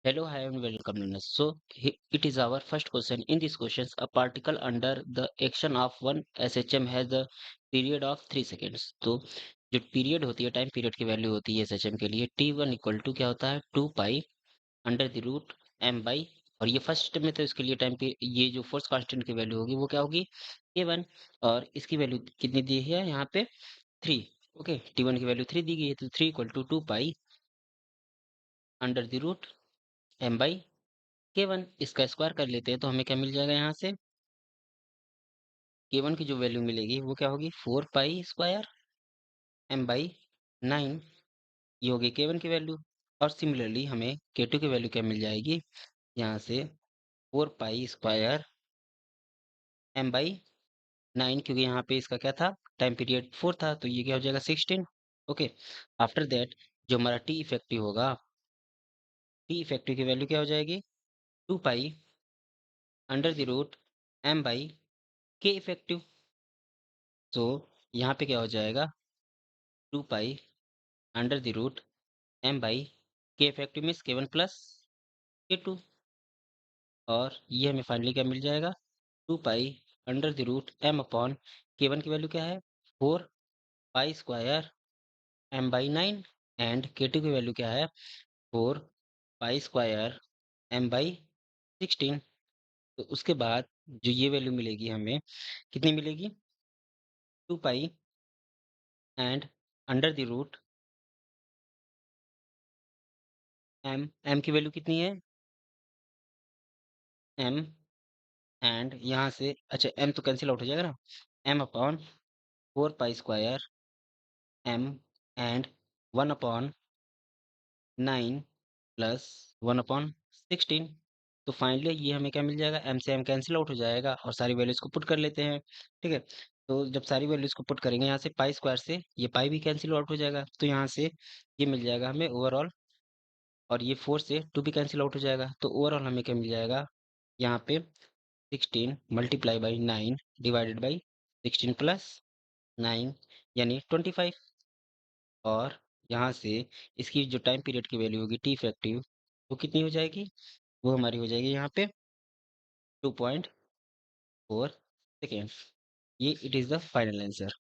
Hello, hi, and welcome, learners. It is our first question. In this question, a particle under the action of one SHM has the period of 3 seconds. तो जो period होती है, time period की value होती है SHM के लिए T1 equal to क्या होता है 2 pi under the root M by, और ये फर्स्ट में तो इसके लिए ये जो फोर्स कांस्टेंट की वैल्यू होगी वो क्या होगी K1, और इसकी वैल्यू कितनी दी है यहाँ पे 3। ओके, T1 की वैल्यू 3 दी गई है, तो 3 equal to 2 pi under the root M by K1। इसका स्क्वायर कर लेते हैं तो हमें क्या मिल जाएगा यहाँ से K1 की जो वैल्यू मिलेगी वो क्या होगी 4 पाई स्क्वायर M बाई 9। ये होगी K1 की वैल्यू। और सिमिलरली हमें K2 की वैल्यू क्या मिल जाएगी यहाँ से 4 पाई स्क्वायर M बाई 9, क्योंकि यहाँ पे इसका क्या था टाइम पीरियड 4 था, तो ये क्या हो जाएगा 16। ओके, आफ्टर दैट जो हमारा टी इफेक्टिव होगा, टी इफेक्टिव की वैल्यू क्या हो जाएगी 2 pi under the root M by K effective. तो यहाँ पे क्या हो जाएगा 2 pi under the root M by K effective means K1 plus K2। और ये हमें फाइनली क्या मिल जाएगा 2 pi under the root M upon K1 की वैल्यू क्या है 4 pi square M by 9, and K2 की वैल्यू क्या है 4 पाई स्क्वायर M बाई 16। तो उसके बाद जो ये वैल्यू मिलेगी हमें कितनी मिलेगी 2 pi and under the root M की वैल्यू कितनी है M, एंड यहाँ से अच्छा M तो कैंसिल आउट हो जाएगा ना, M upon 4 pi square M and 1/9 plus 1/16। तो फाइनली ये हमें क्या मिल जाएगा M से M कैंसिल आउट हो जाएगा और सारी वैल्यूज को पुट कर लेते हैं। ठीक है, तो जब सारी वैल्यूज को पुट करेंगे यहाँ से पाई स्क्वायर से ये पाई भी कैंसिल आउट हो जाएगा, तो यहाँ से ये मिल जाएगा हमें ओवरऑल, और ये 4 से 2 भी कैंसिल आउट हो जाएगा, तो ओवरऑल हमें क्या मिल जाएगा यहाँ पे 16 multiply by 9 divided by 16 plus 9 यानी 25। और यहाँ से इसकी जो टाइम पीरियड की वैल्यू होगी टी इफेक्टिव वो कितनी हो जाएगी, वो हमारी हो जाएगी यहाँ पे 2.4 सेकेंड। ये it is the final answer.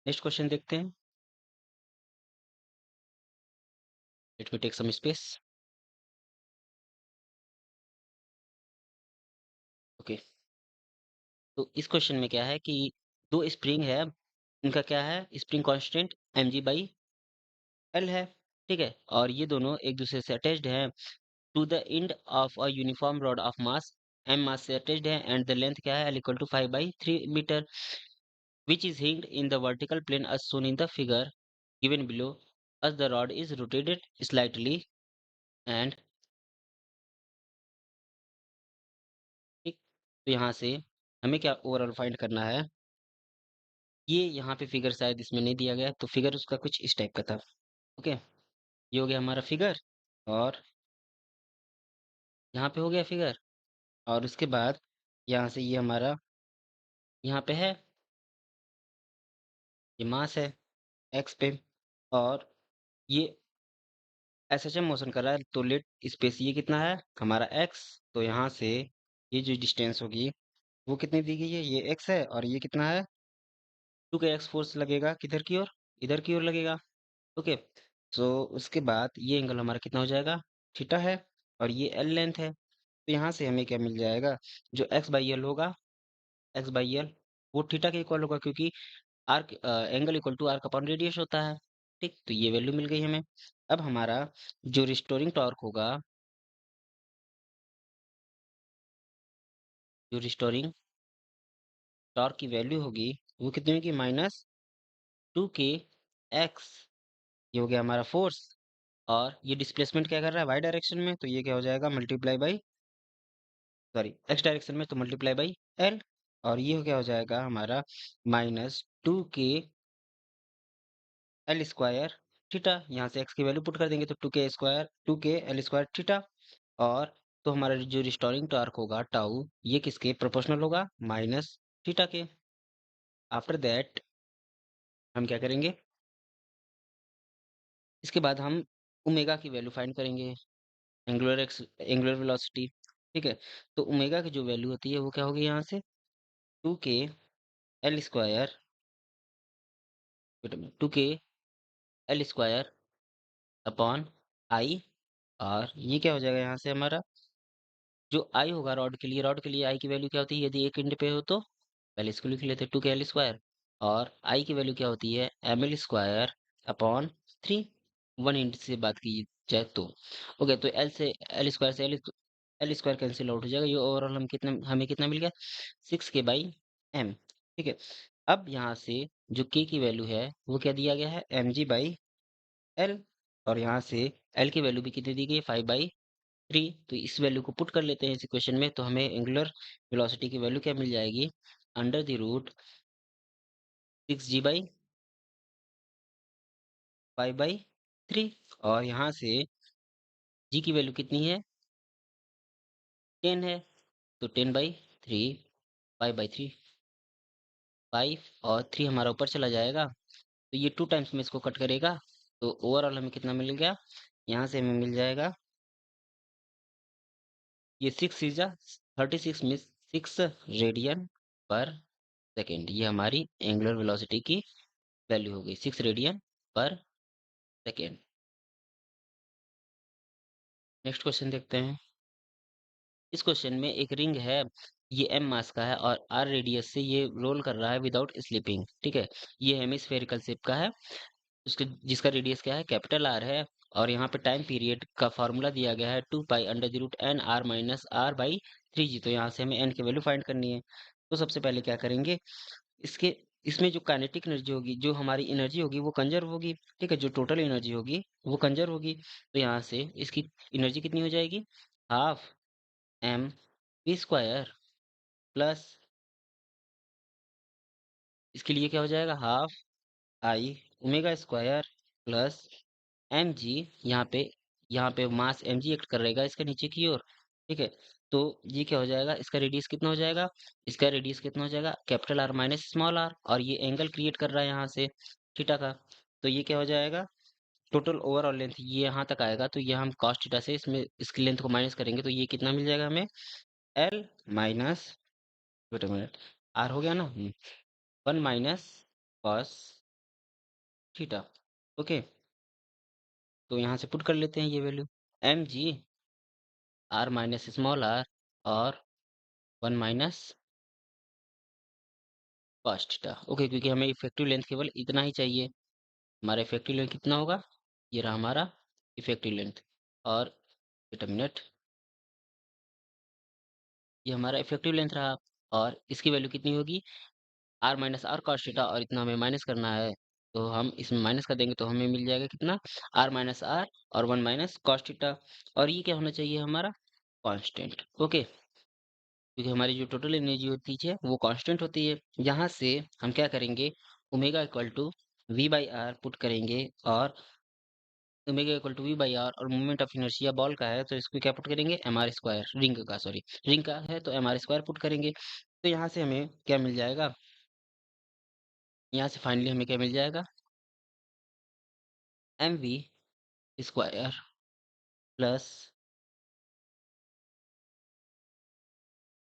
Next question देखते हैं। Let me take some space. Okay, तो इस क्वेश्चन में क्या है कि दो स्प्रिंग है, उनका क्या है स्प्रिंग कांस्टेंट mg/l है। ठीक है, और ये दोनों एक दूसरे से अटैच्ड हैं to the end of a uniform rod of mass m mass से अटैच्ड है, एंड द लेंथ क्या है l equal to 5/3 metre, which is hinged in the vertical plane as shown in the figure given below, as the rod is rotated slightly and ठीक। तो यहाँ से हमें क्या ओवरऑल फाइंड करना है, ये यहाँ पे फिगर शायद इसमें नहीं दिया गया, तो फिगर उसका कुछ इस टाइप का था। ओके, ये हो गया हमारा फिगर, और यहाँ पे हो गया फिगर, और उसके बाद यहाँ से ये हमारा यहाँ पे है, ये मास है एक्स पे, और ये एसएचएम मोशन कर रहा है, तो लेट स्पेस ये कितना है हमारा एक्स। तो यहाँ से ये जो डिस्टेंस होगी वो कितनी दी गई है, ये एक्स है, और ये कितना है 2 का एक्स फोर्स लगेगा किधर की ओर, इधर की ओर लगेगा। ओके, तो उसके बाद ये एंगल हमारा कितना हो जाएगा थीटा है, और ये एल लेंथ है। तो यहाँ से हमें क्या मिल जाएगा, जो एक्स बाई एल होगा, एक्स बाई एल वो थीटा के इक्वल होगा, क्योंकि arc angle equal to arc upon radius होता है। ठीक, तो ये वैल्यू मिल गई हमें। अब हमारा जो रिस्टोरिंग टॉर्क होगा, जो रिस्टोरिंग टॉर्क की वैल्यू होगी वो कितनी होगी -2 k x। ये हो गया हमारा फोर्स, और ये डिस्प्लेसमेंट क्या कर रहा है वाई डायरेक्शन में, तो ये क्या हो जाएगा multiply by, sorry x direction में, तो मल्टीप्लाई बाई एल। और ये क्या हो जाएगा हमारा -2 k l स्क्वायर थीटा। यहाँ से एक्स की वैल्यू पुट कर देंगे तो 2 k l थीटा। और तो हमारा जो रिस्टोरिंग टॉर्क होगा टाउ, ये किसके प्रोपोर्शनल होगा माइनस थीटा के। आफ्टर दैट हम क्या करेंगे, इसके बाद हम ओमेगा की वैल्यू फाइंड करेंगे। Angular velocity. ठीक है, तो ओमेगा की जो वैल्यू होती है वो क्या होगी यहाँ से, 2k L² 2k L² upon I. और ये क्या हो जाएगा यहाँ से हमारा, जो आई होगा रॉड के लिए आई की वैल्यू क्या होती है, यदि एक इंच पे हो तो पहले इसको लिख लेते हैं 2k L²। और आई की वैल्यू क्या होती है, ml² अपॉन 3, 1 इंच से बात की जाए तो। ओके, तो एल स्क्वायर कैंसिल आउट हो जाएगा, ये ओवरऑल हमें कितना मिल गया, 6k/m। ठीक है, अब यहाँ से जो k की वैल्यू है वो क्या दिया गया है, mg/l। और यहाँ से l की वैल्यू भी कितनी दी गई है, 5/3। तो इस वैल्यू को पुट कर लेते हैं इस इक्वेशन में, तो हमें एंगुलर वेलोसिटी की वैल्यू क्या मिल जाएगी, √6g/5/3। और यहाँ से g की वैल्यू कितनी है, 10 है, तो 10/3, 5/3, 5 और 3 हमारा ऊपर चला जाएगा, तो ये 2 टाइम्स में इसको कट करेगा। तो ओवरऑल हमें कितना मिल गया, यहाँ से हमें मिल जाएगा, ये 6 में 6 रेडियन पर सेकेंड, ये हमारी एंगुलर वेलोसिटी की वैल्यू हो गई, 6 रेडियन पर सेकेंड। नेक्स्ट क्वेश्चन देखते हैं। इस क्वेश्चन में एक रिंग है, ये एम मास का है और आर रेडियस से ये रोल कर रहा है विदाउट स्लिपिंग। ठीक है, ये हेमिस्फेरिकल शेप का है, उसके जिसका रेडियस क्या है, कैपिटल आर है। और यहाँ पे टाइम पीरियड का फॉर्मूला दिया गया है 2π√n r - r/3g। तो यहाँ से हमें n की वैल्यू फाइंड करनी है। तो सबसे पहले क्या करेंगे, इसके इसमें जो काइनेटिक एनर्जी होगी, जो हमारी एनर्जी होगी वो कंजर्व होगी। ठीक है, जो टोटल एनर्जी होगी वो कंजर्व होगी। तो यहाँ से इसकी एनर्जी कितनी हो जाएगी, हाफ mv² प्लस, इसके लिए क्या हो जाएगा, हाफ I ओमेगा² प्लस mg। यहाँ पे मास mg एक्ट कर रहेगा इसके नीचे की ओर। ठीक है, तो ये क्या हो जाएगा, इसका रेडियस कितना हो जाएगा, इसका रेडियस कितना हो जाएगा, capital R minus small r. और ये एंगल क्रिएट कर रहा है यहाँ से थीटा का। तो ये क्या हो जाएगा, टोटल ओवरऑल लेंथ ये यहाँ तक आएगा, तो ये हम कॉस थीटा से इसमें इसकी लेंथ को माइनस करेंगे, तो ये कितना मिल जाएगा हमें, l minus, wait a minute, r हो गया ना, 1 - कॉस थीटा। ओके, तो यहाँ से पुट कर लेते हैं ये value, mg r minus small r और 1 - कॉस थीटा। ओके, क्योंकि हमें इफेक्टिव लेंथ केवल इतना ही चाहिए। हमारा इफेक्टिव लेंथ कितना होगा, ये रहा हमारा इफेक्टिव लेंथ। और वेट अ मिनट, ये हमारा इफेक्टिव लेंथ रहा। और इसकी वैल्यू कितनी होगी, r - r कॉस थीटा, और इतना हमें माइनस करना है। तो हम इसमें माइनस कर देंगे तो हमें मिल जाएगा कितना, r - r और 1 - कॉस थीटा। और ये क्या होना चाहिए हमारा, कांस्टेंट। ओके, क्योंकि हमारी जो टोटल एनर्जी होती है वो कांस्टेंट होती है। यहाँ से हम क्या करेंगे, omega equal to v/r put करेंगे। और ओमेगा इक्वल टू v/r और मोमेंट ऑफ इनर्शिया बॉल का है, तो इसको क्या पुट करेंगे, mr², रिंग का, सॉरी रिंग का है तो mr² पुट करेंगे। तो यहाँ से हमें क्या मिल जाएगा, यहाँ से फाइनली हमें क्या मिल जाएगा, mv² plus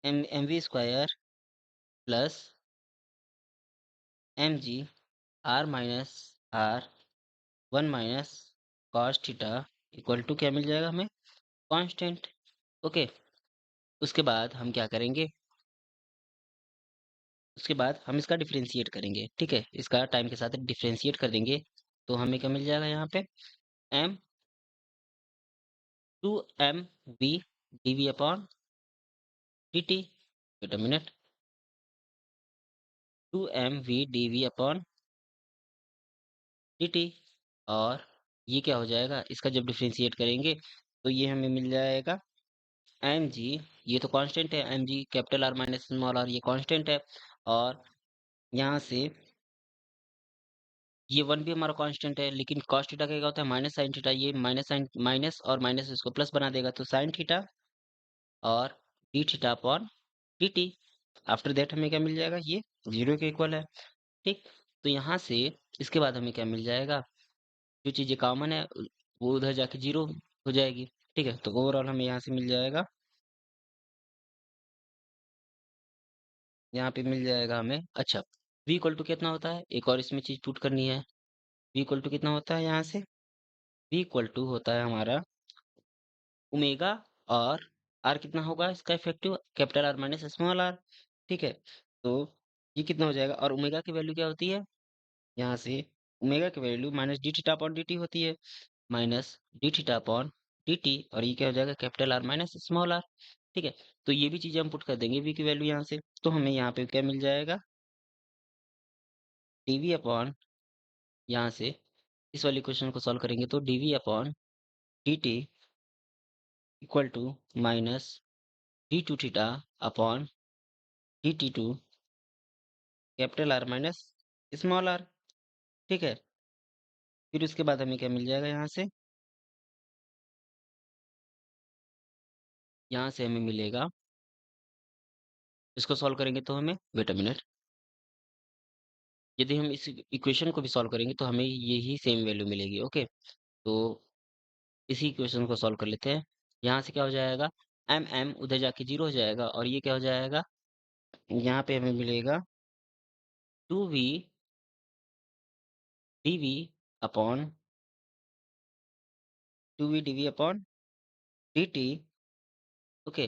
mv² plus mg r - r 1 - cos theta equal to क्या मिल जाएगा हमें, कांस्टेंट। ओके, उसके बाद हम क्या करेंगे, उसके बाद हम इसका डिफरेंशिएट करेंगे। ठीक है, इसका टाइम के साथ डिफरेंशिएट कर देंगे, तो हमें क्या मिल जाएगा यहाँ पे, m 2mv dv upon dt। Wait a minute, 2mv dv upon dt। और ये क्या हो जाएगा, इसका जब डिफरेंशिएट करेंगे तो ये हमें मिल जाएगा mg, ये तो कांस्टेंट है, mg capital R minus small r, ये कांस्टेंट है। और यहाँ से ये 1 भी हमारा कांस्टेंट है, लेकिन कॉस थीटा का क्या होता है, माइनस साइन थीटा, ये माइनस साइन माइनस और माइनस इसको प्लस बना देगा, तो साइन थीटा और D theta upon d T. After that हमें क्या मिल जाएगा, ये 0 के इक्वल है। ठीक, तो यहाँ से इसके बाद हमें क्या मिल जाएगा, जो चीज़ें कॉमन है वो उधर जाके 0 हो जाएगी। ठीक है, तो ओवरऑल हमें यहाँ से मिल जाएगा, यहाँ पे मिल जाएगा हमें। अच्छा, v इक्वल टू कितना होता है, एक और इसमें चीज पुट करनी है। v इक्वल टू कितना होता है यहाँ से, v इक्वल टू होता है हमारा ओमेगा, और r कितना होगा इसका effective, capital R minus small r। ठीक है, तो ये कितना हो जाएगा, और ओमेगा की वैल्यू क्या होती है, यहाँ से ओमेगा की value minus d theta upon d T होती है, minus d theta upon d t, और ये क्या हो जाएगा, capital R minus small r। ठीक है, तो ये भी चीजें हम पुट कर देंगे v की वैल्यू यहाँ से, तो हमें यहाँ पे क्या मिल जाएगा, dv अपॉन, यहाँ से इस वाली क्वेश्चन को सॉल्व करेंगे तो dv upon dt equal to minus d two theta upon d t two capital R minus small r। ठीक है, फिर उसके बाद हमें क्या मिल जाएगा यहाँ से, यहाँ से हमें मिलेगा, इसको सॉल्व करेंगे तो हमें, वेट अ मिनट, यदि हम इस इक्वेशन को भी सॉल्व करेंगे तो हमें यही सेम वैल्यू मिलेगी। ओके, तो इसी इक्वेशन को सॉल्व कर लेते हैं। यहाँ से क्या हो जाएगा, एम एम उधर जाके जीरो हो जाएगा, और ये क्या हो जाएगा, यहाँ पे हमें मिलेगा two v d v upon two v d v upon d t. Okay,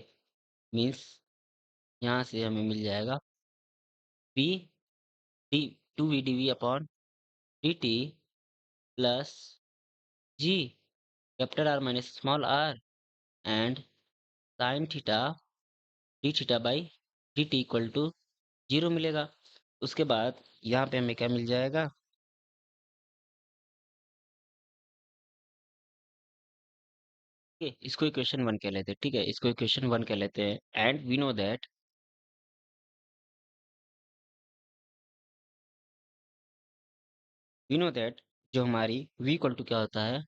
means यहाँ से हमें मिल जाएगा v d two v d v upon d t plus g capital R minus small r and sine theta d theta by d t equal to zero मिलेगा। उसके बाद यहाँ पे हमें क्या मिल जाएगा, ठीक है, इसको इक्वेशन वन कह लेते हैं। ठीक है, इसको इक्वेशन वन कह लेते हैं, एंड वी नो दैट जो हमारी v इक्वल टू क्या होता है,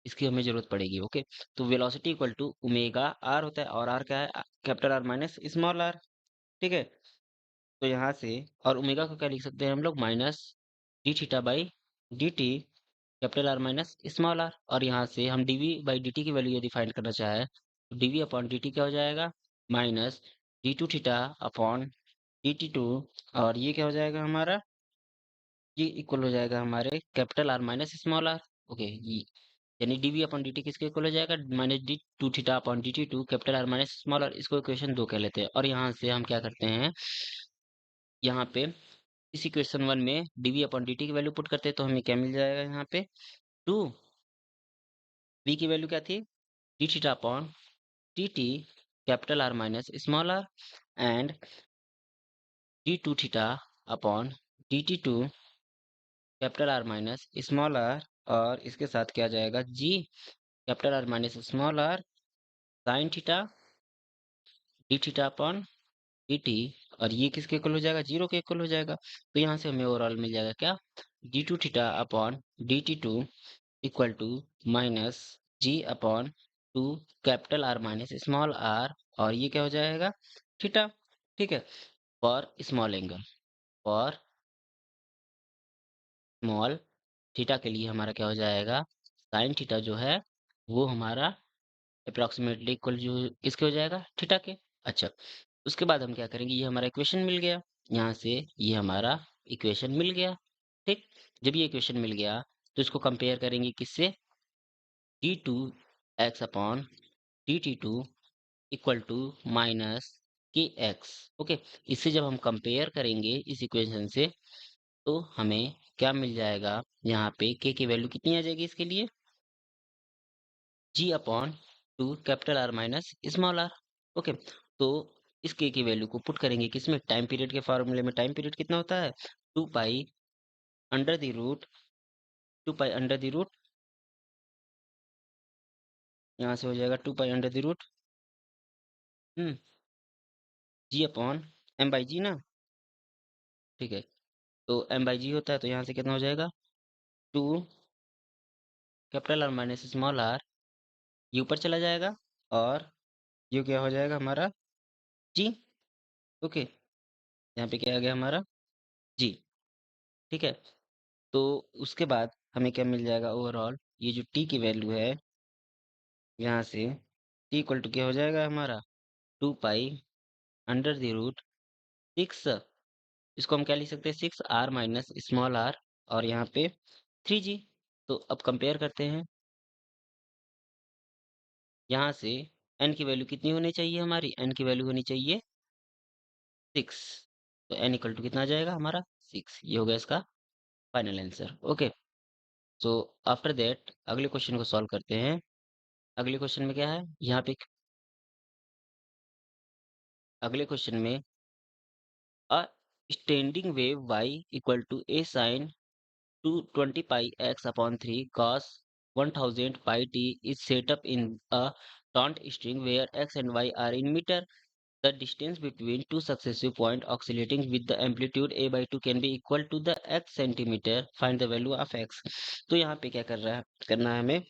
इसकी हमें जरूरत पड़ेगी। ओके, तो velocity equal to omega r होता है, और r क्या है, capital R minus small r। ठीक है, तो यहाँ से, और ओमेगा को क्या लिख सकते हैं हम लोग, minus d theta by d t capital R minus small r, और यहाँ से हम dv बाई dt की वैल्यू यदि फाइंड करना चाहे तो dv अपॉन dt क्या हो जाएगा, minus d two theta upon d t two, और ये क्या हो जाएगा हमारा, ये इक्वल हो जाएगा हमारे capital R minus small r। Okay, ये यानी dv अपॉन dt किसके इक्वल हो जाएगा, minus d two theta upon d t two capital R minus small r। इसको इक्वेशन दो कह लेते हैं, और यहाँ से हम क्या करते हैं, यहाँ पे इस इक्वेशन वन में dv अपॉन dt की वैल्यू पुट करते हैं, तो हमें क्या मिल जाएगा यहाँ पे, टू v की वैल्यू क्या थी, d theta upon d t capital R minus small r and d two theta upon d t two capital R minus small r, और इसके साथ क्या जाएगा, g capital R minus small r sine theta d theta upon d t, और ये किसके equal हो जाएगा, जीरो के इक्वल हो जाएगा। तो यहाँ से हमें ओवरऑल मिल जाएगा क्या, d two theta upon d t two equal to minus g upon two capital R minus small r, और ये क्या हो जाएगा, थीटा। ठीक है, for small angle, for small theta के लिए हमारा क्या हो जाएगा, साइन थीटा जो है वो हमारा अप्रोक्सीमेटली इक्वल जो किसके हो जाएगा, थीटा के। अच्छा, उसके बाद हम क्या करेंगे, ये हमारा इक्वेशन मिल गया, यहाँ से ये हमारा इक्वेशन मिल गया। ठीक, जब ये इक्वेशन मिल गया तो इसको कंपेयर करेंगे किससे, d two x upon d t two equal to minus k x. Okay, इससे जब हम कंपेयर करेंगे इस इक्वेशन से, तो हमें क्या मिल जाएगा, यहाँ पे के की वैल्यू कितनी आ जाएगी इसके लिए, g upon two capital R minus small r। Okay, तो इस के की वैल्यू को पुट करेंगे किसमें, टाइम पीरियड के फॉर्मूले में। टाइम पीरियड कितना होता है, two pi under the root, two pi under the root, यहाँ से हो जाएगा two pi under the root g upon M by g ना। ठीक है, तो एम बाई जी होता है, तो यहाँ से कितना हो जाएगा, two capital R minus small r, ये ऊपर चला जाएगा, और ये क्या हो जाएगा हमारा, जी। ओके, यहाँ पे क्या आ गया हमारा, जी। ठीक है, तो उसके बाद हमें क्या मिल जाएगा, ओवरऑल ये जो टी की वैल्यू है, यहाँ से t इक्वल टू क्या हो जाएगा हमारा 2 पाई अंडर द रूट 6, इसको हम क्या लिख सकते हैं 6r माइनस स्मॉल r और यहाँ पे 3g। तो अब कंपेयर करते हैं, यहाँ से n की वैल्यू कितनी होनी चाहिए, हमारी n की वैल्यू होनी चाहिए 6। तो n इक्वल टू कितना आ जाएगा हमारा 6, ये हो गया इसका final answer. Okay, so after that अगले क्वेश्चन को सॉल्व करते हैं। अगले क्वेश्चन में क्या है, यहाँ पे अगले क्वेश्चन में a standing wave y equal to a sin 220 pi x upon 3 cos 1000 pi t is set up in a taut string where x and y are in meter. The distance between two successive points oscillating with the amplitude a by 2 can be equal to the x centimeter. Find the value of x. तो यहाँ पे क्या करना है हमें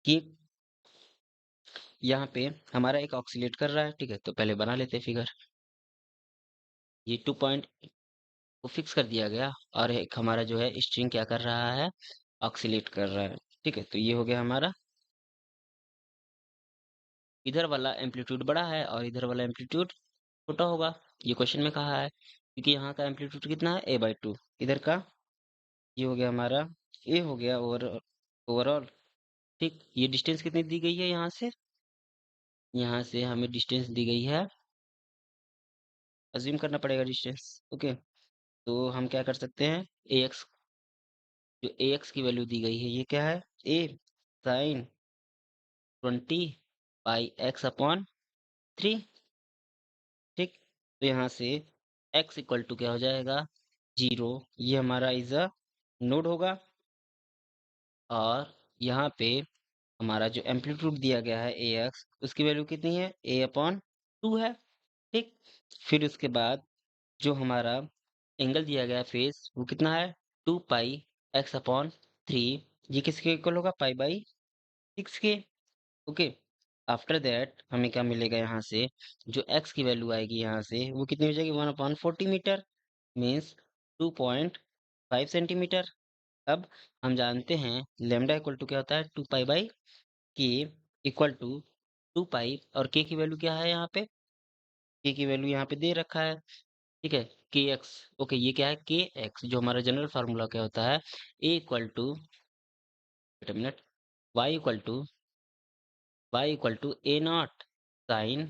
कि यहाँ पे हमारा एक ऑक्सीलेट कर रहा है, ठीक है। तो पहले बना लेते हैं फिगर। ये 2 पॉइंट को फिक्स कर दिया गया और एक हमारा जो है स्ट्रिंग क्या कर रहा है, ऑक्सीलेट कर रहा है, ठीक है। तो ये हो गया हमारा, इधर वाला एम्पलीट्यूड बड़ा है और इधर वाला एम्पलीट्यूड छोटा होगा, ये क्वेश्चन में कहा है, क्योंकि यहाँ का एम्पलीट्यूड कितना है a/2, इधर का ये हो गया हमारा ए हो गया ओवरऑल, ठीक। ये डिस्टेंस कितनी दी गई है, यहाँ से हमें डिस्टेंस दी गई है, अज्यूम करना पड़ेगा डिस्टेंस। ओके, तो हम क्या कर सकते हैं, ए एक्स, जो ए एक्स की वैल्यू दी गई है ये क्या है, ए साइन 20 पाई x/3, ठीक। तो यहाँ से x इक्वल टू क्या हो जाएगा 0, ये हमारा इज अ नोड होगा। और यहाँ पे हमारा जो एम्पलीट्यूड दिया गया है ए एक्स, उसकी वैल्यू कितनी है, a/2 है, ठीक। फिर उसके बाद जो हमारा एंगल दिया गया है फेस, वो कितना है 2 पाई x/3, ये किसके इक्वल होगा पाई/6 के। ओके, आफ्टर दैट हमें क्या मिलेगा, यहाँ से जो x की वैल्यू आएगी यहाँ से वो कितनी हो जाएगी 1/40 मीटर, मीन्स 2.5 सेंटीमीटर। अब हम जानते हैं लेमडा इक्वल टू क्या होता है 2 पाई/के इक्वल टू 2 पाई, और के की वैल्यू क्या है यहाँ पे, के की वैल्यू यहाँ पे दे रखा है, ठीक है, के एक्स। ओके, ये क्या है के एक्स, जो हमारा जनरल फार्मूला क्या होता है, A equal to minute Y equal to A not sine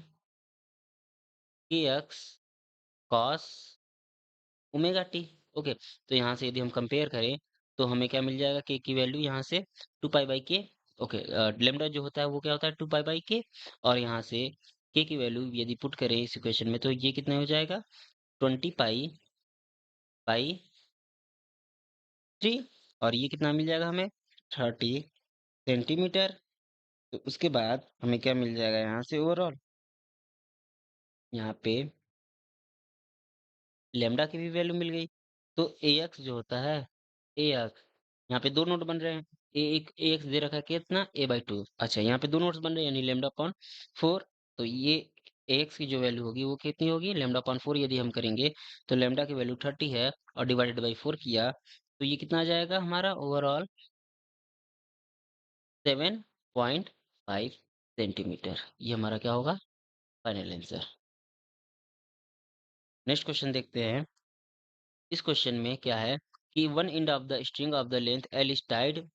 के X cos omega T. Okay, तो यहाँ से यदि हम कंपेयर करें तो हमें क्या मिल जाएगा, के की वैल्यू यहाँ से 2 पाई/के। ओके, लेमडा जो होता है वो क्या होता है 2 पाई/के, और यहाँ से के की वैल्यू यदि पुट करें इस इक्वेशन में तो ये कितना हो जाएगा 20 पाई/3, और ये कितना मिल जाएगा हमें 30 सेंटीमीटर। तो उसके बाद हमें क्या मिल जाएगा यहाँ से ओवरऑल, यहाँ पे लेमडा की भी वैल्यू मिल गई। तो ए एक्स जो होता है, ए एक्स, यहाँ पे दो नोट बन रहे हैं, ए एक्स दे रखा है कितना a/2। अच्छा, यहाँ पे दो नोट्स बन रहे हैं यानी λ/4। तो ये ए एक्स की जो वैल्यू होगी वो कितनी होगी λ/4, यदि हम करेंगे तो लेमडा की वैल्यू 30 है और डिवाइडेड बाई 4 किया तो ये कितना आ जाएगा हमारा ओवरऑल 7.5 सेंटीमीटर। ये हमारा क्या होगा फाइनल आंसर। नेक्स्ट क्वेश्चन देखते हैं। इस क्वेश्चन में क्या है कि one end of the string of the length L is tied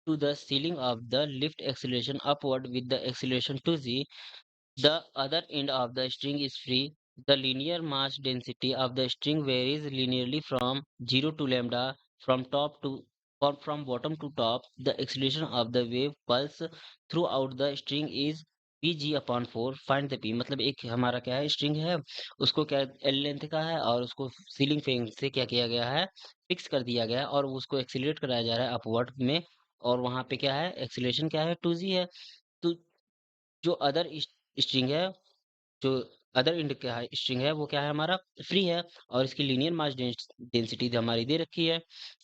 to the ceiling of the lift acceleration upward with the acceleration to z. The other end of the string is free. The linear mass density of the string varies linearly from 0 to lambda from top to or from bottom to top. The acceleration of the wave pulse throughout the string is pg/4. Find the p। मतलब एक हमारा क्या है string है, उसको क्या L length का है और उसको सीलिंग फैन से क्या किया गया है, फिक्स कर दिया गया है और उसको एक्सीलरेट कराया जा रहा है अपवर्ड में, और वहाँ पे क्या है एक्सीलरेशन क्या है 2g है। तो जो अदर स्ट्रिंग है, जो अदर इंड का स्ट्रिंग है वो क्या है हमारा फ्री है, और इसकी लीनियर मास डेंसिटी हमारी दे रखी है,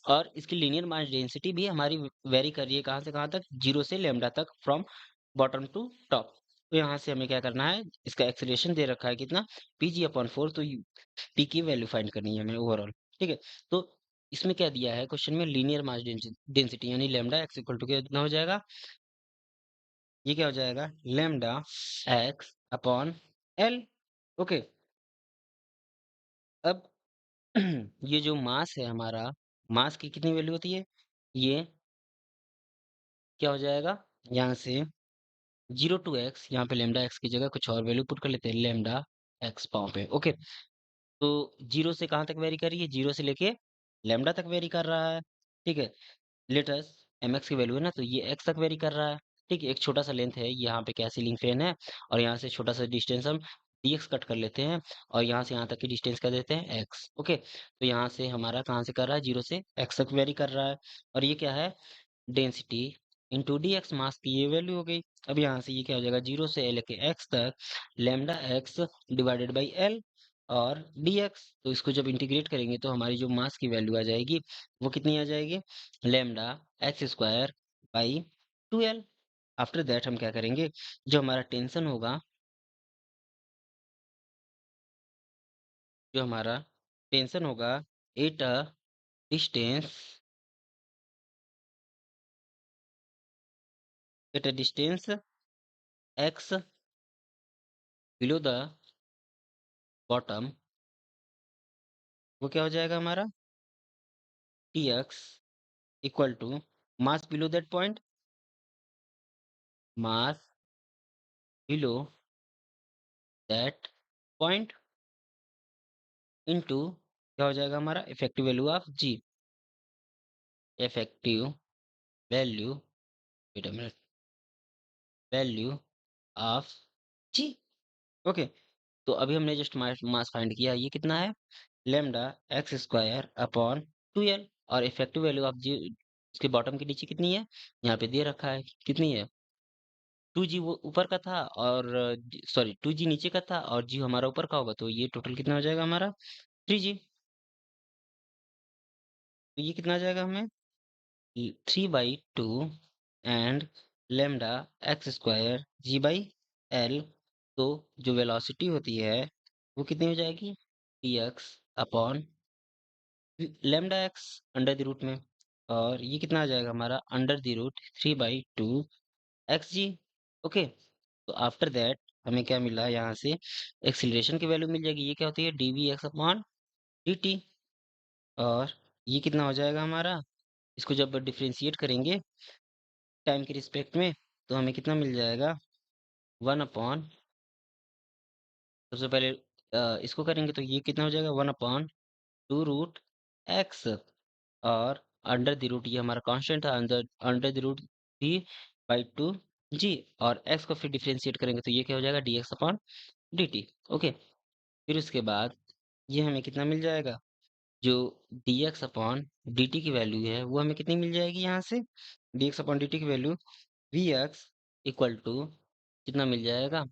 और इसकी लीनियर मास डेंसिटी भी हमारी वेरी कर रही है कहाँ से कहाँ तक, 0 से लैम्डा तक, फ्रॉम बॉटम टू टॉप। तो यहाँ से हमें क्या करना है, इसका एक्सेलरेशन दे रखा है कितना pg/4, तो पी की वैल्यू फाइंड करनी है हमें ओवरऑल, ठीक है। तो इसमें क्या दिया है क्वेश्चन में लीनियर मास डेंसिटी यानी लैम्डा एक्स इक्वल टू कितना हो जाएगा ये क्या हो जाएगा, lambda x upon L. Okay, अब ये जो मास है हमारा, मास की कितनी वैल्यू होती है, ये क्या हो जाएगा, यहाँ से 0 to x, यहाँ पे लेमडा एक्स की जगह कुछ और वैल्यू पुट कर लेते हैं, लेमडा एक्स पाँव पे। ओके, तो 0 से कहाँ तक वेरी कर रही है, 0 से लेके लेमडा तक वेरी कर रहा है। ठीक है, लेटस mx की वैल्यू है ना, तो ये x तक वेरी कर रहा है। ठीक है, एक छोटा सा लेंथ है यहाँ पे, क्या सीलिंग फैन है, और यहाँ से छोटा सा डिस्टेंस हम dx कट कर लेते हैं, और यहाँ से यहाँ तक की डिस्टेंस कर देते हैं x। ओके, तो यहाँ से हमारा कहाँ से कर रहा है, 0 से x तक वेरी कर रहा है, और ये क्या है, डेंसिटी इंटू डी एक्स, मास की ये वैल्यू हो गई। अब यहाँ से ये क्या हो जाएगा, 0 से लेके x तक lambda x divided by l और डी एक्स। तो इसको जब इंटीग्रेट करेंगे तो हमारी जो मास की वैल्यू आ जाएगी वो कितनी आ जाएगी, lambda x square by 2l। After that हम क्या करेंगे, जो हमारा टेंशन होगा, जो हमारा टेंशन होगा at a distance, at a distance x below the bottom, वो क्या हो जाएगा हमारा, T x equal to mass below that point, mass below that point into क्या हो जाएगा हमारा, effective value of g, effective value, wait a minute, value of g. Okay, तो अभी हमने जस्ट मास फाइंड किया, ये कितना है, lambda x square upon 2l, और इफेक्टिव वैल्यू ऑफ जी उसके बॉटम के नीचे कितनी है, यहाँ पे दे रखा है कितनी है, 2g वो ऊपर का था, और सॉरी 2g नीचे का था और जी हमारा ऊपर का होगा, तो ये टोटल कितना हो जाएगा हमारा 3g। तो ये कितना आ जाएगा हमें, 3/2 and lambda x square g by l. तो जो वेलोसिटी होती है वो कितनी हो जाएगी, T x upon lambda x under the root में, और ये कितना आ जाएगा हमारा, under the root 3/2 x g. Okay, तो आफ्टर दैट हमें क्या मिला, यहाँ से एक्सीलरेशन की वैल्यू मिल जाएगी, ये क्या होती है, d v x upon d t, और ये कितना हो जाएगा हमारा, इसको जब डिफ्रेंशिएट करेंगे टाइम के रिस्पेक्ट में, तो हमें कितना मिल जाएगा, 1 अपॉन, सबसे पहले इसको करेंगे तो ये कितना हो जाएगा, 1/2 रूट एक्स, और अंडर द रूट ये हमारा कांस्टेंट था, अंडर अंडर द रूट 3/2 जी, और एक्स को फिर डिफ्रेंशिएट करेंगे तो ये क्या हो जाएगा, D x upon d t. Okay, फिर उसके बाद ये हमें कितना मिल जाएगा, जो dx अपॉन dt की वैल्यू है वो हमें कितनी मिल जाएगी, यहाँ से dx अपॉन dt की वैल्यू vx इक्वल टू कितना मिल जाएगा,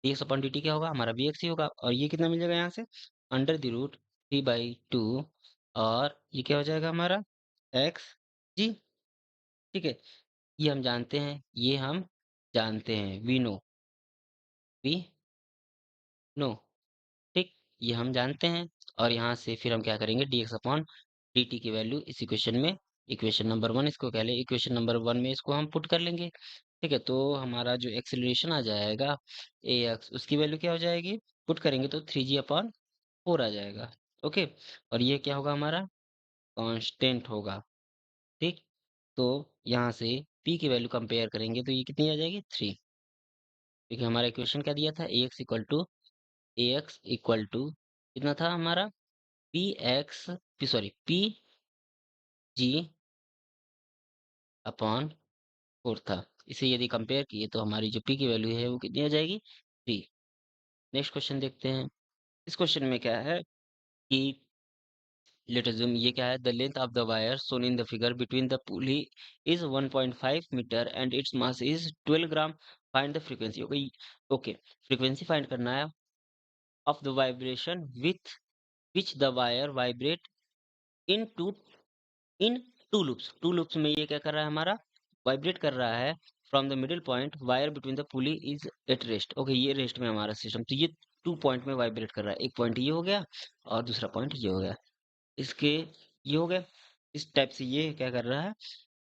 dx अपॉन dt क्या होगा, हमारा vx ही होगा, और ये कितना मिल जाएगा यहाँ से, अंडर द रूट 3/2, और ये क्या हो जाएगा हमारा x जी। ठीक है, ये हम जानते हैं, ये हम जानते हैं, वी नो, ठीक, ये हम जानते हैं, और यहाँ से फिर हम क्या करेंगे, dx अपॉन dt की वैल्यू इस इक्वेशन में, इक्वेशन नंबर 1 इसको कह लें, इक्वेशन नंबर 1 में इसको हम पुट कर लेंगे। ठीक है, तो हमारा जो एक्सेलरेशन आ जाएगा ए एक्स, उसकी वैल्यू क्या हो जाएगी, पुट करेंगे तो 3g अपॉन 4 आ जाएगा। ओके, और ये क्या होगा हमारा, कांस्टेंट होगा। ठीक, तो यहाँ से p की वैल्यू कंपेयर करेंगे तो ये कितनी आ जाएगी, 3, क्योंकि हमारा इक्वेशन क्या दिया था, ax इक्वल टू कितना था हमारा, P x, P sorry P G upon 4 था। इसे यदि कंपेयर किए तो हमारी जो पी की वैल्यू है वो कितनी आ जाएगी, 3। नेक्स्ट क्वेश्चन देखते हैं। इस क्वेश्चन में क्या है कि लेट अज्यूम, ये क्या है, the length of the wire shown in the figure between the pulley is 1.5 metre and its mass is 12 gram, find the frequency. Okay, okay, frequency find करना है of the vibration with which the wire vibrate in two in two loops में ये क्या कर रहा है हमारा, vibrate कर रहा है from the middle point, wire between the pulley is at rest. Okay, ये रेस्ट में हमारा सिस्टम, तो ये 2 पॉइंट में वाइब्रेट कर रहा है, एक पॉइंट ये हो गया और दूसरा पॉइंट ये हो गया, इसके ये हो गया, इस टाइप से ये क्या कर रहा है,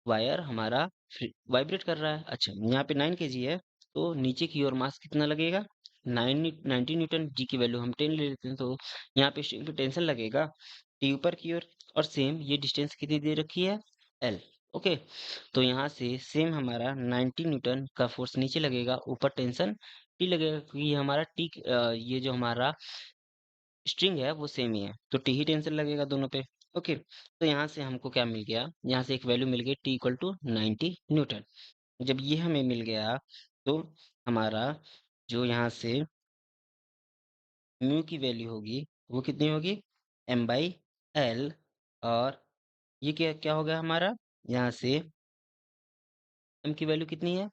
वायर हमारा वाइब्रेट कर रहा है। अच्छा, यहाँ पे 9 केजी है, तो नीचे की ओर मास कितना लगेगा? 90 न्यूटन। जी की वैल्यू हम 10 ले लेते हैं, तो यहाँ पे स्ट्रिंग पे टेंशन लगेगा टी ऊपर की ओर। और सेम ये डिस्टेंस कितनी दे रखी है? एल। ओके, तो यहाँ से सेम हमारा 90 न्यूटन का फोर्स नीचे लगेगा, ऊपर टेंशन टी लगेगा, क्योंकि ये हमारा ये जो हमारा स्ट्रिंग है वो सेम ही है, तो टी ही टेंशन लगेगा दोनों पे। ओके, तो यहाँ से हमको क्या मिल गया? यहाँ से एक वैल्यू मिल गई टी इक्वल टू 90 न्यूटन। जब ये हमें मिल गया, तो हमारा जो यहाँ से म्यू की वैल्यू होगी वो कितनी होगी? M by l. और ये क्या क्या हो गया हमारा? यहाँ से एम की वैल्यू कितनी है?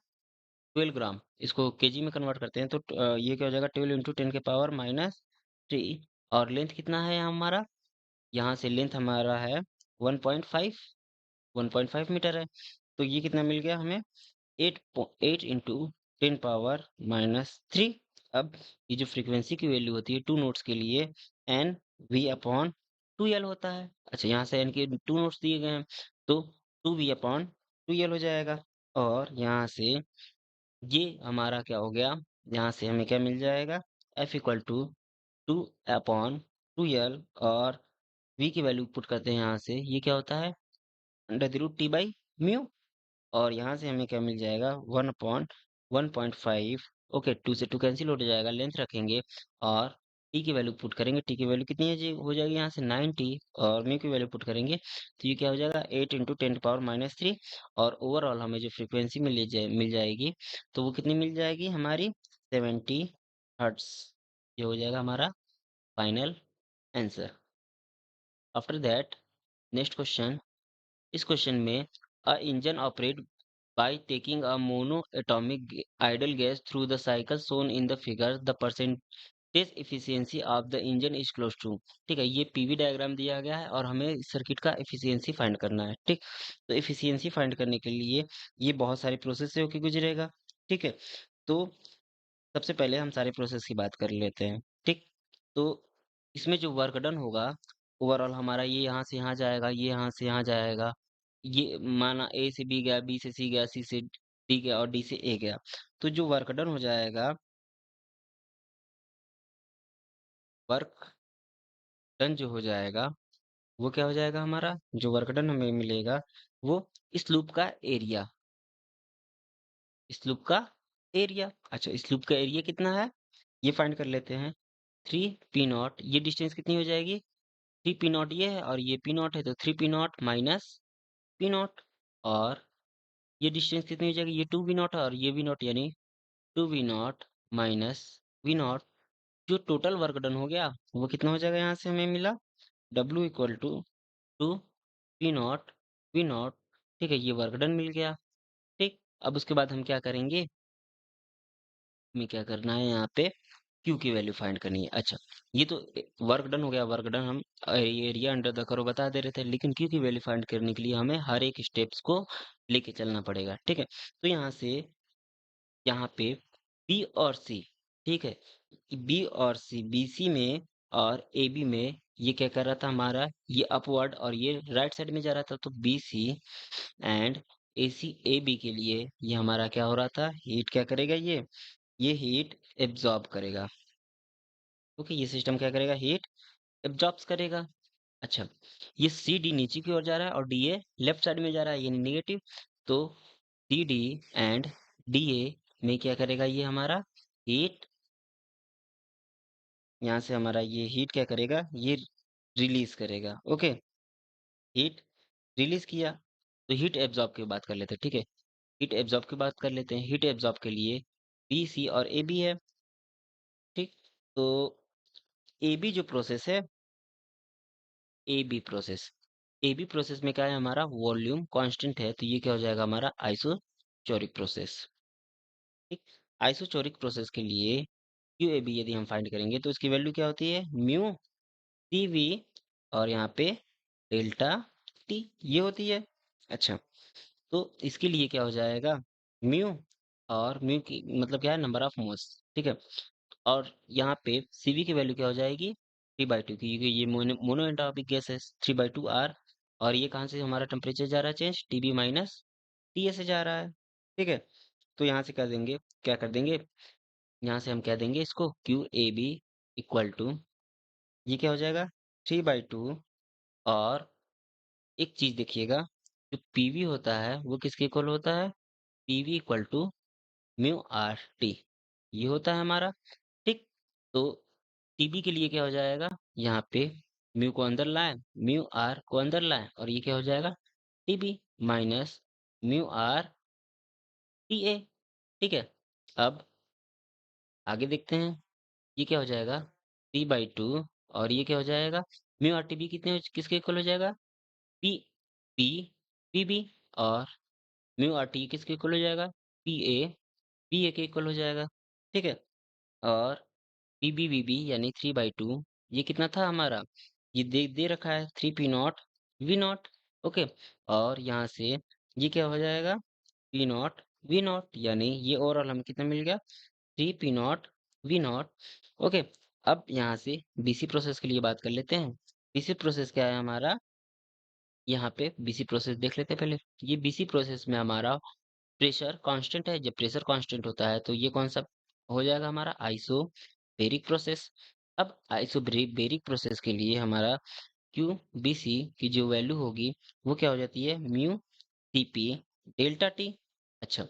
12 ग्राम। इसको केजी में कन्वर्ट करते हैं, तो ये क्या हो जाएगा? 12 इंटू 10 के पावर माइनस 3। और लेंथ कितना है हमारा? यहाँ से लेंथ हमारा है 1.5, 1.5 मीटर है। तो ये कितना मिल गया हमें? 8 इंटू 10 पावर माइनस 3। अब ये जो फ्रीक्वेंसी की वैल्यू होती है टू नोट्स के लिए, एन वी अपॉन 2 एल होता है। अच्छा, यहाँ से एन के टू नोट्स दिए गए हैं, तो 2 वी अपॉन 2 एल हो जाएगा। और यहाँ से ये हमारा क्या हो गया? यहाँ से हमें क्या मिल जाएगा? F equal to 2 upon 2 l. और वी की वैल्यू पुट करते हैं यहाँ से, ये क्या होता है? Under the root T by mu. और यहाँ से हमें क्या मिल जाएगा? 1/1.5। ओके, 2 से 2 कैंसिल हो जाएगा, लेंथ रखेंगे और टी की वैल्यू पुट करेंगे। टी की वैल्यू कितनी है जी? हो जाएगी यहाँ से 90। और म्यू की वैल्यू पुट करेंगे, तो ये क्या हो जाएगा? 8 इंटू 10 पावर माइनस 3। और ओवरऑल हमें जो फ्रीक्वेंसी मिल जाएगी, तो वो कितनी मिल जाएगी हमारी? 70 हर्ट्स। ये हो जाएगा हमारा final answer. After that, next question. इस क्वेश्चन में a engine operate by taking a monoatomic idle gas through the cycle shown in the figure, the percentage efficiency of the engine is close to। ठीक है, ये PV diagram दिया गया है और हमें इस सर्किट का एफिशिएंसी फाइंड करना है। ठीक, तो एफिशिएंसी फाइंड करने के लिए ये बहुत सारी प्रोसेस से होकर गुजरेगा। ठीक है, तो सबसे पहले हम सारे प्रोसेस की बात कर लेते हैं। ठीक, तो इसमें जो वर्क डन होगा, ओवरऑल हमारा ये यहाँ से यहाँ जाएगा, ये यहाँ से यहाँ जाएगा। ये माना ए से बी गया, बी से सी गया, सी से डी गया और डी से ए गया। तो जो वर्क डन हो जाएगा, वर्क डन जो हो जाएगा, वो क्या हो जाएगा हमारा? जो वर्क डन हमें मिलेगा, वो इस लूप का एरिया, इस लूप का एरिया। अच्छा, इस लूप का एरिया कितना है? ये फाइंड कर लेते हैं। 3 पी नॉट। ये डिस्टेंस कितनी हो जाएगी? 3 पी नॉट ये है और ये पी नॉट है, तो 3 p not minus P not. और ये डिस्टेंस कितनी हो जाएगी? ये 2 वी नॉट है और ये वी नॉट, यानी 2 v naught minus v naught. जो टोटल वर्क डन हो गया वो कितना हो जाएगा? यहाँ से हमें मिला डब्ल्यू equal to 2 p naught v naught. ठीक है, ये वर्क डन मिल गया। ठीक, अब उसके बाद हम क्या करेंगे? हमें क्या करना है? यहाँ पे क्यू की वैल्यू फाइंड करनी है। अच्छा, ये तो वर्क डन हो गया। वर्क डन हम एरिया अंडर द कर्व बता दे रहे थे, लेकिन क्यू की वैल्यू फाइंड करने के लिए हमें हर एक स्टेप्स को लेके चलना पड़ेगा। ठीक है, तो यहाँ से यहाँ पे बी और सी, ठीक है, बी और सी, बी सी में और ए बी में ये क्या कर रहा था हमारा? ये अपवर्ड और ये राइट साइड में जा रहा था, तो B C and A C A B के लिए ये हमारा क्या हो रहा था? हीट क्या करेगा? ये हीट एब्जॉर्ब करेगा। ओके, ये सिस्टम क्या करेगा? हीट एब्जॉर्ब्स करेगा। अच्छा, ये सी डी नीचे की ओर जा रहा है और डी ए लेफ्ट साइड में जा रहा है, यानी नेगेटिव। तो C D and D A में क्या करेगा? ये हमारा हीट, यहाँ से हमारा ये हीट क्या करेगा? ये रिलीज करेगा। ओके, हीट रिलीज किया, तो हीट एब्जॉर्ब की बात कर लेते हैं। ठीक है, हीट एब्जॉर्ब की बात कर लेते हैं। हीट एब्जॉर्ब के लिए बी सी और ए बी है। ठीक, तो ए बी जो प्रोसेस है, A B process, A B process में क्या है? हमारा वॉल्यूम कांस्टेंट है, तो ये क्या हो जाएगा हमारा? आइसोचोरिक प्रोसेस। ठीक, आइसोचोरिक प्रोसेस के लिए क्यू ए बी यदि हम फाइंड करेंगे, तो इसकी वैल्यू क्या होती है? म्यू टी वी और यहाँ पे डेल्टा टी, ये होती है। अच्छा, तो इसके लिए क्या हो जाएगा? म्यू, और म्यू की मतलब क्या है? Number of moles. ठीक है, और यहाँ पे सीवी की वैल्यू क्या हो जाएगी? 3/2 की, क्योंकि ये मोनो एटॉमिक गैस है। 3/2 आर। और ये कहाँ से हमारा टेम्परेचर जा रहा है change? TB minus T A से जा रहा है, ठीक है? तो यहाँ से क्या कर देंगे, यहाँ से हम कह देंगे इसको Q A B equal to, ये क्या हो जाएगा 3/2, और एक चीज देखिएगा, जो पीवी होता है वो किसके इक्वल होता है, PV equal to mu R T, ये होता है हमारा, ठीक। तो टीबी के लिए क्या हो जाएगा, यहाँ पे म्यू को अंदर लाए, म्यू आर को अंदर लाए, और ये क्या हो जाएगा TB minus mu R T A, ठीक है। अब आगे देखते हैं, ये क्या हो जाएगा 3/2, और ये क्या हो जाएगा म्यू आर टी बी किसके इक्वल हो जाएगा, पी पी पी बी, और म्यू आर टी किसके इक्वल हो जाएगा, पी ए के इक्वल हो जाएगा, ठीक है। और पी बी वी बी यानी 3/2, ये कितना था हमारा, ये दे दे रखा है 3 p naught v naught, okay. और यहाँ से ये क्या हो जाएगा पी नॉट वी नॉट, यानी ये ओवरऑल हमें कितना मिल गया 3 p naught v naught, okay. अब यहाँ से बीसी प्रोसेस के लिए बात कर लेते हैं। बीसी प्रोसेस क्या है हमारा, यहाँ पे बीसी प्रोसेस देख लेते हैं पहले। ये बीसी प्रोसेस में हमारा प्रेशर कांस्टेंट है। जब प्रेशर कांस्टेंट होता है तो ये कौन सा हो जाएगा हमारा आइसोबैरिक प्रोसेस। अब आइसोबैरिक प्रोसेस के लिए हमारा क्यू बी सी की जो वैल्यू होगी वो क्या हो जाती है म्यू सीपी डेल्टा टी। अच्छा,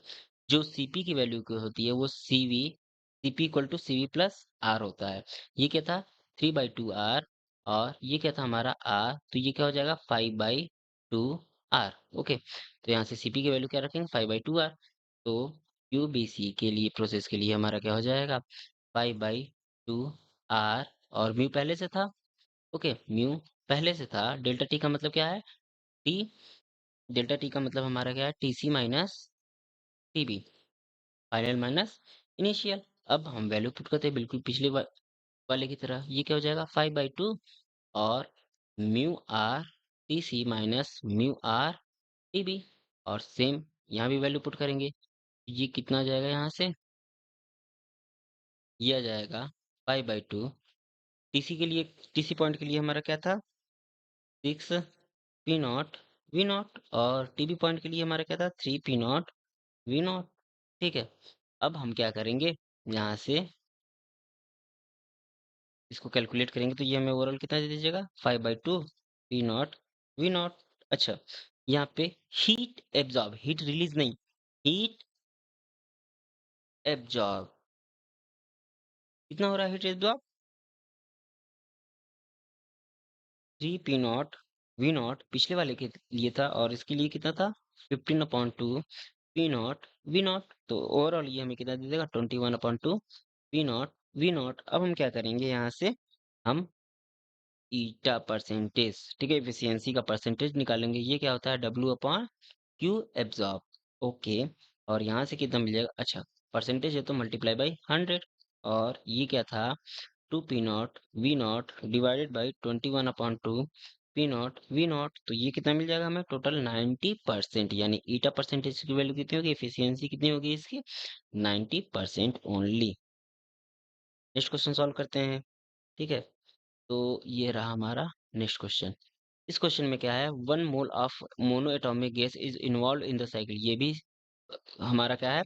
जो सीपी की वैल्यू क्या होती है वो CP equal to CV plus R होता है। ये क्या था 3/2 आर, और ये क्या था हमारा आर, तो ये क्या हो जाएगा 5/2 आर, ओके। तो यहाँ से सीपी की वैल्यू क्या रखेंगे 5/2 आर। तो क्यूबीसी के लिए प्रोसेस के लिए हमारा क्या हो जाएगा 5/2 आर, और म्यू पहले से था, ओके। म्यू पहले से था, डेल्टा टी का मतलब क्या है टी, डेल्टा टी का मतलब हमारा क्या है TC minus TB, final minus initial. अब हम वैल्यू पुट करते हैं बिल्कुल पिछले वाले की तरह, ये क्या हो जाएगा 5/2, और mu R T C minus mu R T B, और सेम यहाँ भी वैल्यू पुट करेंगे, ये कितना आ जाएगा यहाँ से, ये आ जाएगा 5/2। टीसी के लिए, टीसी पॉइंट के लिए हमारा क्या था 6 पी नॉट वी नॉट, और टीबी पॉइंट के लिए हमारा क्या था 3 पी नॉट वी नॉट, ठीक है। अब हम क्या करेंगे, यहाँ से इसको कैलकुलेट करेंगे तो ये हमें ओवरऑल कितना दे दीजिएगा 5/2 पी नॉट वी नॉट। अच्छा, यहाँ पे हीट एब्जॉर्ब, हीट रिलीज नहीं, हीट एब्जॉर्ब कितना हो रहा है heat absorb 3 p naught v naught पिछले वाले के लिए था, और इसके लिए कितना था 15/2 पी नॉट वी नॉट। तो ओवरऑल ये हमें कितना दे देगा 21/2 पी नॉट वी नॉट। अब हम क्या करेंगे, यहाँ से हम ईटा परसेंटेज, ठीक है, एफिशिएंसी का परसेंटेज निकालेंगे। ये क्या होता है W/Q एब्जॉर्ब, ओके। और यहाँ से कितना मिल जाएगा, अच्छा परसेंटेज है तो मल्टीप्लाई बाई 100, और ये क्या था 2 p naught v naught divided by 21/2 p naught v naught. तो ये कितना मिल जाएगा हमें टोटल 90%, यानी ईटा परसेंटेज की वैल्यू कितनी होगी, एफिशिएंसी कितनी होगी इसकी 90% ओनली। नेक्स्ट क्वेश्चन सॉल्व करते हैं, ठीक है। तो ये रहा हमारा नेक्स्ट क्वेश्चन। इस क्वेश्चन में क्या है, 1 mole of mono atomic gas is involve in the cycle. ये भी हमारा क्या है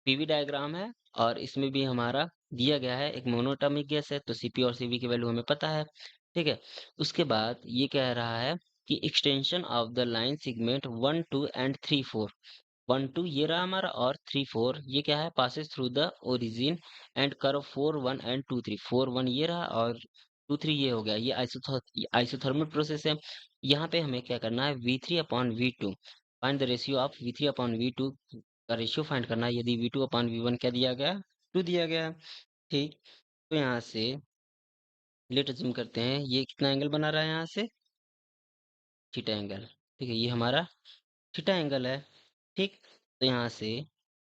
पीवी डायग्राम है, और इसमें भी हमारा दिया गया है एक मोनो एटॉमिक गैस है, तो सीपी और सीवी की वैल्यू हमें पता है, ठीक है। उसके बाद ये कह रहा है कि extension of the line segment 1 2 and 3 4, 1 2 ये रहा हमारा, और 3 4 ये क्या है passes through the origin and curve 4 1 and 2 3, 4 1 ये रहा, और 2 3 ये हो गया, ये आइसोथर्मल प्रोसेस है। यहाँ पे हमें क्या करना है V3/V2, find the ratio of V3/V2 का रेशियो फाइंड करना है, यदि V2/V1 क्या दिया गया है 2 दिया गया है, ठीक। तो यहाँ से लेट अज्यूम करते हैं ये कितना एंगल बना रहा है यहाँ से थीटा एंगल, ठीक है, ये हमारा थीटा एंगल है, ठीक। तो यहाँ से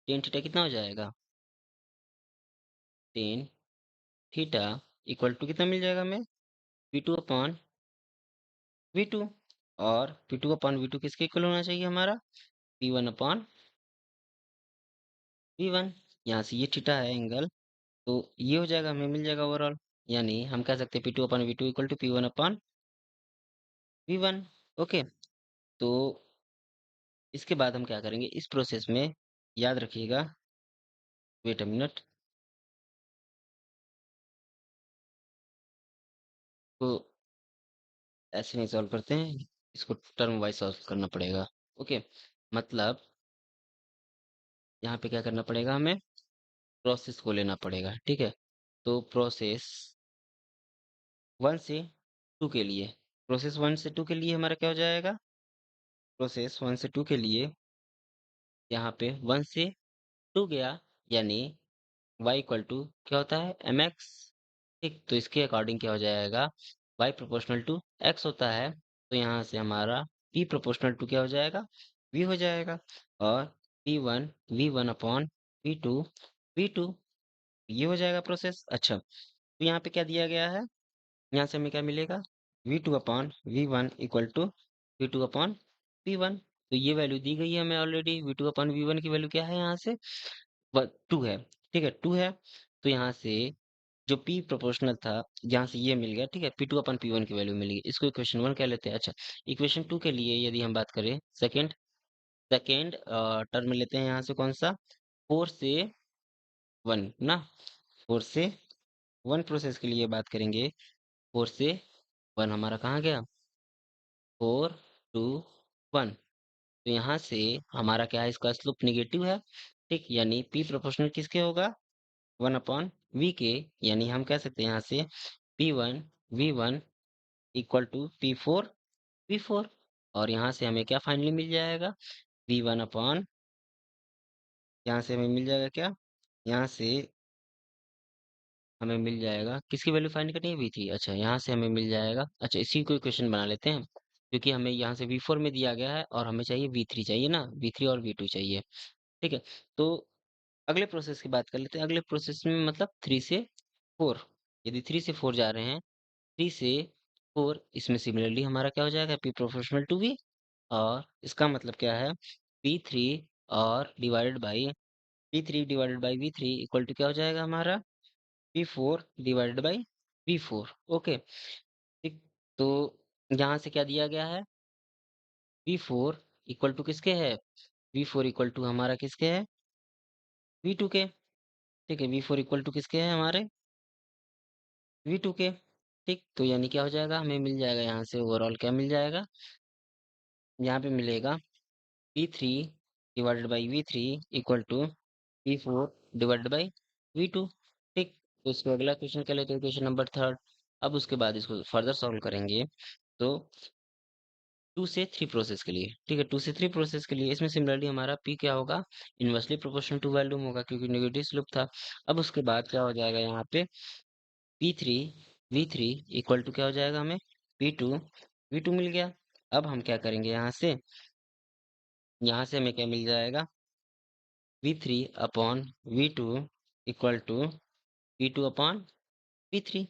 टेन थीटा कितना हो जाएगा, टेन थीटा इक्वल टू कितना मिल जाएगा हमें V2/V2, और P2/V2 किसके इक्वल होना चाहिए हमारा P1/V1। यहाँ से ये थीटा है एंगल, तो ये हो जाएगा हमें मिल जाएगा ओवरऑल, यानी हम कह सकते हैं P2/V2 equal to P1/V1, okay. तो इसके बाद हम क्या करेंगे इस प्रोसेस में, याद रखिएगा, वेट अ मिनट, तो ऐसे नहीं सॉल्व करते हैं, इसको टर्म वाइज सॉल्व करना पड़ेगा। ओके, मतलब यहाँ पे क्या करना पड़ेगा, हमें प्रोसेस को लेना पड़ेगा, ठीक है। तो प्रोसेस 1 से 2 के लिए, प्रोसेस 1 से 2 के लिए हमारा क्या हो जाएगा, प्रोसेस 1 से 2 के लिए यहाँ पे 1 से 2 गया, यानी y इक्वल टू क्या होता है, mx, ठीक। तो इसके अकॉर्डिंग क्या हो जाएगा, y प्रोपोर्शनल टू x होता है, तो यहाँ से हमारा p प्रोपोर्शनल टू क्या हो जाएगा, v हो जाएगा। और p1 v1 upon p2 v2, ये हो जाएगा प्रोसेस। अच्छा, तो यहाँ पे क्या दिया गया है, यहाँ से हमें क्या मिलेगा, v2 upon v1 equal to v2 upon p1, तो ये वैल्यू दी गई है हमें ऑलरेडी, v2 अपॉन v1 की वैल्यू क्या है यहाँ से, 2 है, ठीक है, 2 है। तो यहाँ से जो p प्रोपोर्शनल था, यहाँ से ये मिल गया, ठीक है, p2 अपन p1 की वैल्यू मिल गई, इसको इक्वेशन 1 कह लेते हैं। अच्छा, इक्वेशन 2 के लिए यदि हम बात करें, सेकेंड सेकेंड टर्म लेते हैं यहाँ से, कौन सा, 4 से 1 ना, 4 से 1 प्रोसेस के लिए बात करेंगे, 4 से 1 हमारा कहाँ गया, 4 2 1, तो यहाँ से हमारा क्या है, इसका स्लोप निगेटिव है, ठीक, यानी p प्रोपोर्शनल किसके होगा, 1 अपॉन वी के, यानी हम कह सकते हैं यहाँ से p1 v1 equal to p4 v4, और यहाँ से हमें क्या फाइनली मिल जाएगा, v1 अपॉन, यहाँ से हमें मिल जाएगा क्या, यहाँ से हमें मिल जाएगा, किसकी वैल्यू फाइंड करनी है, v3, अच्छा यहाँ से हमें मिल जाएगा, अच्छा इसी को इक्वेशन बना लेते हैं, क्योंकि हमें यहाँ से v4 में दिया गया है और हमें चाहिए v3 चाहिए ना, v3 और v2 चाहिए, ठीक है। तो अगले प्रोसेस की बात कर लेते हैं, अगले प्रोसेस में मतलब 3 से 4, यदि 3 से 4 जा रहे हैं, 3 से 4, इसमें सिमिलरली हमारा क्या हो जाएगा, p प्रोपोर्शनल टू v, और इसका मतलब क्या है, p3 और divided by p3 divided by v3 equal to क्या हो जाएगा हमारा, p4 divided by v4, okay, ठीक। तो यहाँ से क्या दिया गया है, v4 इक्वल टू किसके है, v4 इक्वल टू हमारा किसके है, v2 के, ठीक है, v4 इक्वल टू किसके है हमारे, v2 के, ठीक। तो यानी क्या हो जाएगा, हमें मिल जाएगा यहाँ से ओवरऑल क्या मिल जाएगा, यहाँ पे मिलेगा p3 divided by v3 equal to p4 divided by v2, ठीक। तो इसको अगला क्वेश्चन कर लेते हैं, क्वेश्चन नंबर थर्ड। अब उसके बाद इसको फर्दर सॉल्व करेंगे, तो 2 से 3 प्रोसेस के लिए, ठीक है, 2 से 3 प्रोसेस के लिए इसमें सिमिलरली हमारा p क्या होगा, इनवर्सली प्रोपोर्शनल टू वॉल्यूम होगा, क्योंकि नेगेटिव स्लोप था। अब उसके बाद क्या हो जाएगा, यहाँ पे p3 v3 इक्वल टू क्या हो जाएगा, हमें p2 v2 मिल गया। अब हम क्या करेंगे, यहाँ से हमें क्या मिल जाएगा, v3 upon v2 equal to p2 upon v3।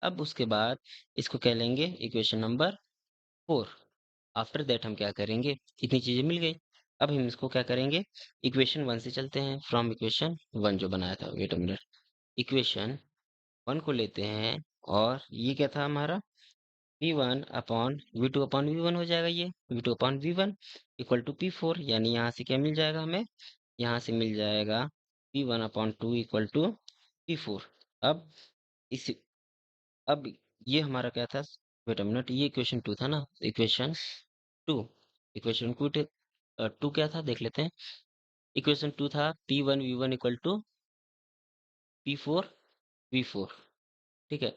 अब उसके बाद इसको कह लेंगे इक्वेशन नंबर 4। आफ्टर दैट हम क्या करेंगे, इतनी चीजें मिल गई, अब हम इसको क्या करेंगे, इक्वेशन 1 से चलते हैं, फ्रॉम इक्वेशन 1 जो बनाया था, वेट अ मिनट, इक्वेशन 1 को लेते हैं, और ये क्या था हमारा, v1 upon v2 upon v1 हो जाएगा, ये v2 upon v1 equal to p4, यानी यहाँ से क्या मिल जाएगा हमें, यहाँ से मिल जाएगा p1 upon 2 equal to p4। अब इस अब ये हमारा क्या था, वेट अ मिनट, ये इक्वेशन 2 था ना, इक्वेशन 2, इक्वेशन 2 क्या था देख लेते हैं, इक्वेशन 2 था p1 v1 equal to p4 v4, ठीक है।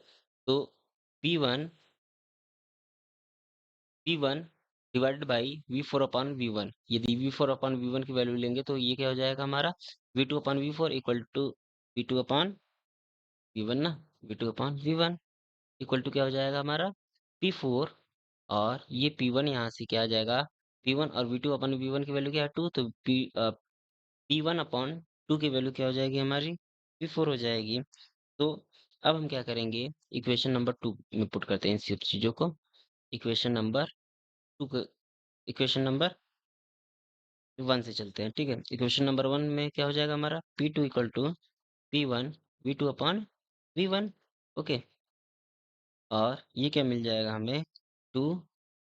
तो p1 v1 divided by v4 upon v1, यदि v4 अपॉन v1 की वैल्यू लेंगे तो ये क्या हो जाएगा हमारा, v2 upon v4 equal to v2 upon v1 ना, v2 upon v1 equal to क्या हो जाएगा हमारा, p4, और ये p1 यहाँ से क्या आ जाएगा, p1 और v2 अपॉन v1 की वैल्यू क्या है 2, तो p1 अपॉन 2 की वैल्यू क्या हो जाएगी हमारी, p4 हो जाएगी। तो अब हम क्या करेंगे, इक्वेशन नंबर 2 में पुट करते हैं इन सब चीजों को, इक्वेशन नंबर 2 को, इक्वेशन नंबर 1 से चलते हैं, ठीक है। इक्वेशन नंबर 1 में क्या हो जाएगा हमारा, p2 equal to p1 v2 upon v1, okay, और ये क्या मिल जाएगा हमें, 2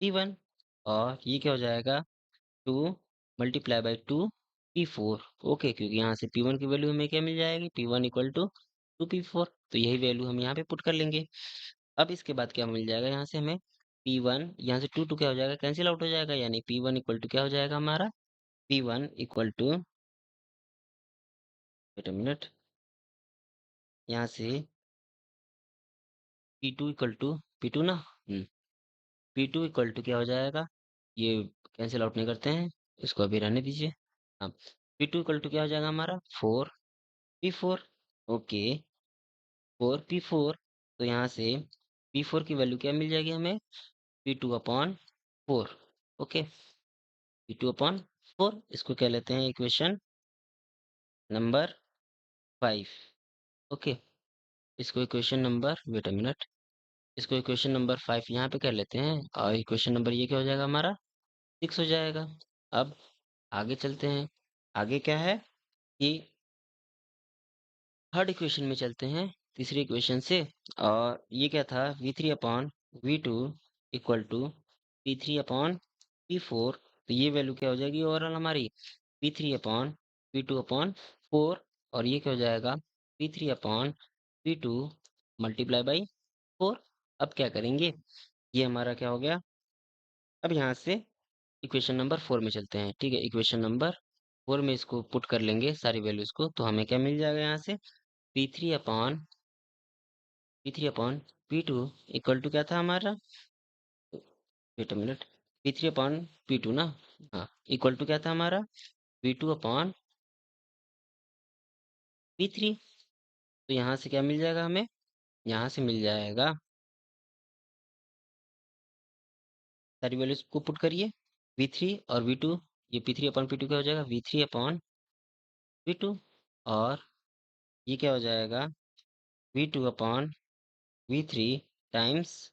p1, और ये क्या हो जाएगा, 2 मल्टीप्लाई बाई 2 P4। ओके, क्योंकि यहाँ से P1 की वैल्यू हमें क्या मिल जाएगी, P1 इक्वल टू 2 P4। तो यही वैल्यू हम यहाँ पे पुट कर लेंगे। अब इसके बाद क्या मिल जाएगा यहाँ से हमें, P1 यहाँ से 2 क्या हो जाएगा, कैंसिल आउट हो जाएगा, यानी P1 इक्वल टू क्या हो जाएगा हमारा, P1 equal to, wait a minute, यहाँ से P2 इक्वल टू P2 ना, P2 इक्वल टू क्या हो जाएगा, ये कैंसिल आउट नहीं करते हैं, इसको अभी रहने दीजिए। हाँ, P2 इक्वल टू क्या हो जाएगा हमारा, 4P4। Okay, 4P4। तो यहाँ से P4 की वैल्यू क्या मिल जाएगी हमें, P2/4। ओके, P2/4, इसको क्या लेते हैं इक्वेशन नंबर 5। ओके, इसको equation number, wait a minute, इसको इक्वेशन नंबर 5 यहाँ पे कर लेते हैं, और इक्वेशन नंबर ये क्या हो जाएगा हमारा, 6 हो जाएगा। अब आगे चलते हैं। आगे क्या है कि थर्ड इक्वेशन में चलते हैं, तीसरी इक्वेशन से। और ये क्या था, V3/V2 इक्वल टू P3/P4। तो ये वैल्यू क्या हो जाएगी ओवरऑल हमारी, P3/V2/4। और ये क्या हो जाएगा, P3/V2 मल्टीप्लाई बाई 4। अब क्या करेंगे, ये हमारा क्या हो गया। अब यहाँ से इक्वेशन नंबर 4 में चलते हैं, ठीक है। इक्वेशन नंबर 4 में इसको पुट कर लेंगे सारी वैल्यूज को, तो हमें क्या मिल जाएगा यहाँ से, P3/P2 इक्वल टू क्या था हमारा, वेट अ मिनट, P3/P2 ना, हाँ, इक्वल टू क्या था हमारा, P2/P3। तो यहाँ से क्या मिल जाएगा हमें, यहाँ से मिल जाएगा, सारी वैल्यूज को पुट करिए, V3 और V2, ये P3/P2 क्या हो जाएगा, V3/V2। और ये क्या हो जाएगा, V2/V3 टाइम्स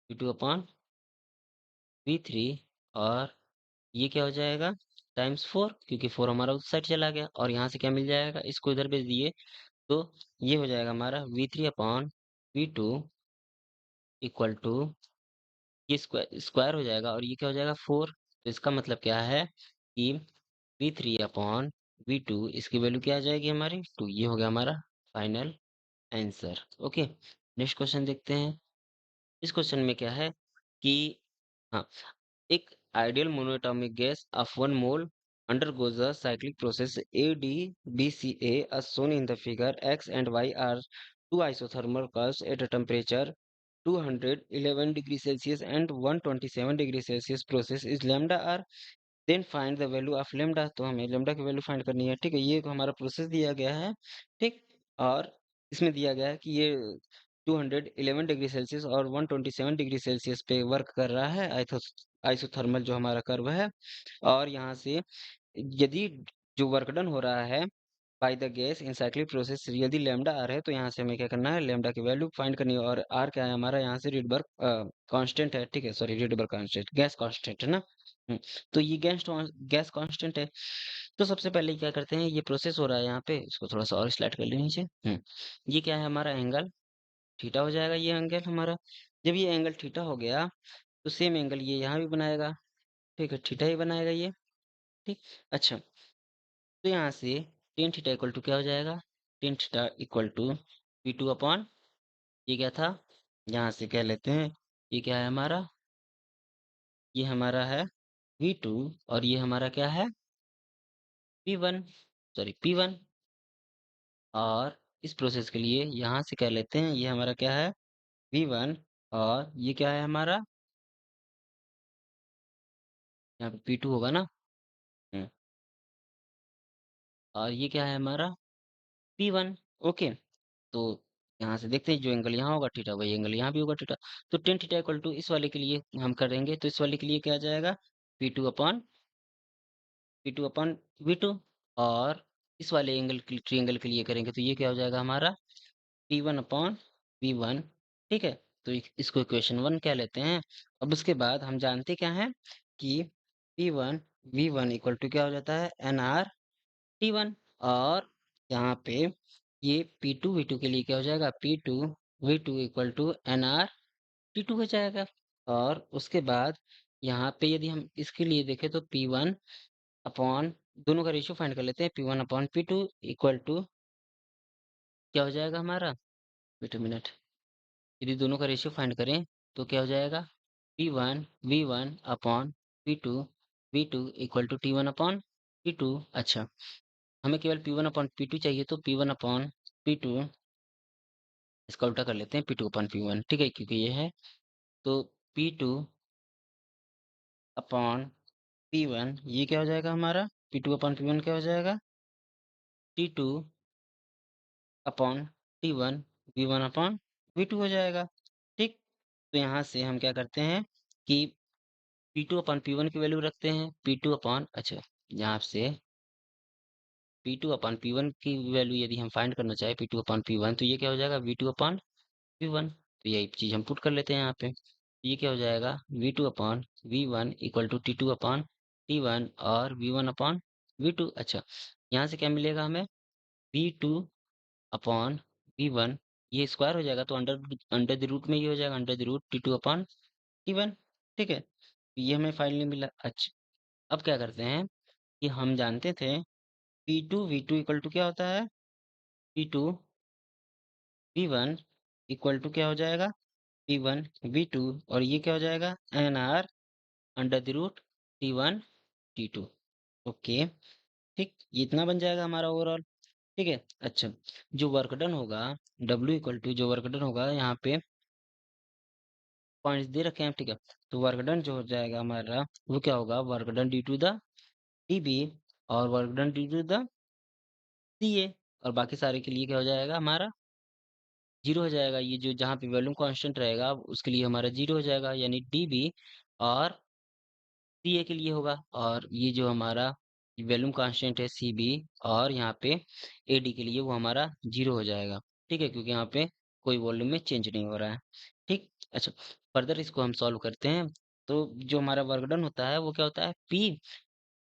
V2/V3। और ये क्या हो जाएगा, टाइम्स 4, क्योंकि 4 हमारा उस साइड चला गया, और यहाँ से क्या मिल जाएगा, इसको इधर भेज दिए, तो ये हो जाएगा हमारा V3/V2 इक्वल टू, ये स्क्वायर स्क्वायर हो जाएगा, और ये क्या हो जाएगा 4। तो इसका मतलब क्या है कि V3/V2 इसकी वैल्यू क्या आ जाएगी हमारी 2। ये हो गया हमारा final answer. Okay, next question देखते हैं। इस क्वेश्चन में क्या है कि, हाँ, एक ideal monoatomic gas of 1 mole undergoes a cyclic process ADBCA as shown in the figure. X and Y are two isothermal curves at a temperature 211 degrees Celsius and 127 degrees Celsius. Process is lambda r, then find the value of lambda। तो हमें lambda की value find करनी है, ठीक है। ये हमारा process दिया गया है, ठीक। और इसमें दिया गया है कि ये 211 डिग्री सेल्सियस और 127 डिग्री सेल्सियस पे वर्क कर रहा है, आइसोथर्मल जो हमारा कर्व है। और यहाँ से यदि जो वर्क डन हो रहा है by the gas in cyclic process, यदि लैम्डा आर है, तो यहाँ से हमें क्या करना है, लैम्डा की वैल्यू फाइंड करनी है। और आर क्या है हमारा, यहाँ से रिडबर्ग कांस्टेंट है, ठीक है, sorry, Rydberg constant, gas constant है ना। तो ये गैस गैस कांस्टेंट है। तो सबसे पहले क्या करते हैं, ये प्रोसेस हो रहा है यहाँ पे, इसको थोड़ा सा और स्लाइड कर लें नीचे। ये क्या है हमारा एंगल, थीटा हो जाएगा ये एंगल हमारा। जब ये एंगल थीटा हो गया, तो सेम एंगल ये यहाँ भी बनाएगा, ठीक है, थीटा ही बनाएगा ये, ठीक। अच्छा, तो यहाँ से टेन थीटा इक्वल टू क्या हो जाएगा, tan theta equal to P2/, ये क्या था, यहाँ से कह लेते हैं, ये क्या है हमारा, ये हमारा है V2, और ये हमारा क्या है P1, सॉरी P1। और इस प्रोसेस के लिए यहाँ से कह लेते हैं, ये हमारा क्या है V1, और ये क्या है हमारा, यहाँ पे P2 होगा ना। हम्म, और ये क्या है हमारा P1। ओके, तो यहाँ से देखते हैं, जो एंगल यहाँ होगा थीटा, वही एंगल यहाँ भी होगा थीटा। तो टेन थीटा इक्वल टू, इस वाले के लिए हम करेंगे, तो इस वाले के लिए क्या आ जाएगा, P2/V2। और इस वाले एंगल के ट्री के लिए करेंगे, तो ये क्या हो जाएगा हमारा P1/V1, ठीक है। तो इसको इक्वेशन 1 कह लेते हैं। अब उसके बाद हम जानते क्या हैं कि P1/V1 इक्वल टू क्या हो जाता है, NR/T1। और यहाँ पे ये P2/V2 के लिए क्या हो जाएगा, P2/V2 इक्वल टू NR/T2 हो जाएगा। और उसके बाद यहाँ पे यदि हम इसके लिए देखें तो P1 अपॉन दोनों का रेशियो फाइंड कर लेते हैं। P1 upon P2 equal to क्या हो जाएगा हमारा? Wait a minute. यदि दोनों का रेशियो फाइंड करें तो क्या हो जाएगा? P1 V1 upon P2 V2 equal to T1 upon T2। अच्छा, हमें केवल P1 अपॉन P2 चाहिए तो P1 अपॉन P2, इसका उल्टा कर लेते हैं P2 अपॉन P1, ठीक है, क्योंकि ये है। तो P2 अपॉन P1 ये क्या हो जाएगा हमारा? P2 अपॉन P1 क्या हो जाएगा? T2 upon T1 V1 upon V2 हो जाएगा, ठीक। तो यहाँ से हम क्या करते हैं कि P2 अपॉन P1 की वैल्यू रखते हैं। P2 अपॉन अच्छा, यहाँ से P2 अपॉन P1 की वैल्यू यदि हम फाइंड करना चाहें P2 अपॉन P1 तो ये क्या हो जाएगा? V2 upon V1। तो यही चीज़ हम पुट कर लेते हैं यहाँ पे। ये क्या हो जाएगा? V2 upon V1 equal to T2 upon T1 और V1 अपॉन V2। अच्छा, यहाँ से क्या मिलेगा हमें? V2 अपॉन V1, ये स्क्वायर हो जाएगा तो अंडर अंडर द रूट में ये हो जाएगा under the root T2 upon T1, ठीक है। तो ये हमें फाइनली मिला। अच्छा, अब क्या करते हैं कि हम जानते थे P2 V2 इक्वल टू क्या होता है? P2 V1 इक्वल टू क्या हो जाएगा? P1 V2 और ये क्या हो जाएगा? NR under the root T1 T2। Okay, ठीक, ये इतना बन जाएगा हमारा ओवरऑल, ठीक है। अच्छा, जो वर्क डन होगा W इक्वल टू जो वर्क डन होगा यहाँ पे पॉइंट्स दे रखे हैं, ठीक है। तो वर्क डन जो हो जाएगा हमारा वो क्या होगा? Work done due to the TB और work done due to the CA, और बाकी सारे के लिए क्या हो जाएगा हमारा? जीरो हो जाएगा। ये जो जहाँ पे वॉल्यूम कांस्टेंट रहेगा उसके लिए हमारा जीरो हो जाएगा, यानी DB और CA के लिए होगा। और ये जो हमारा वॉल्यूम कांस्टेंट है CB और यहाँ पे AD के लिए वो हमारा जीरो हो जाएगा, ठीक है, क्योंकि यहाँ पे कोई वॉल्यूम में चेंज नहीं हो रहा है, ठीक। अच्छा, फर्दर इसको हम सॉल्व करते हैं। तो जो हमारा वर्क डन होता है वो क्या होता है? P,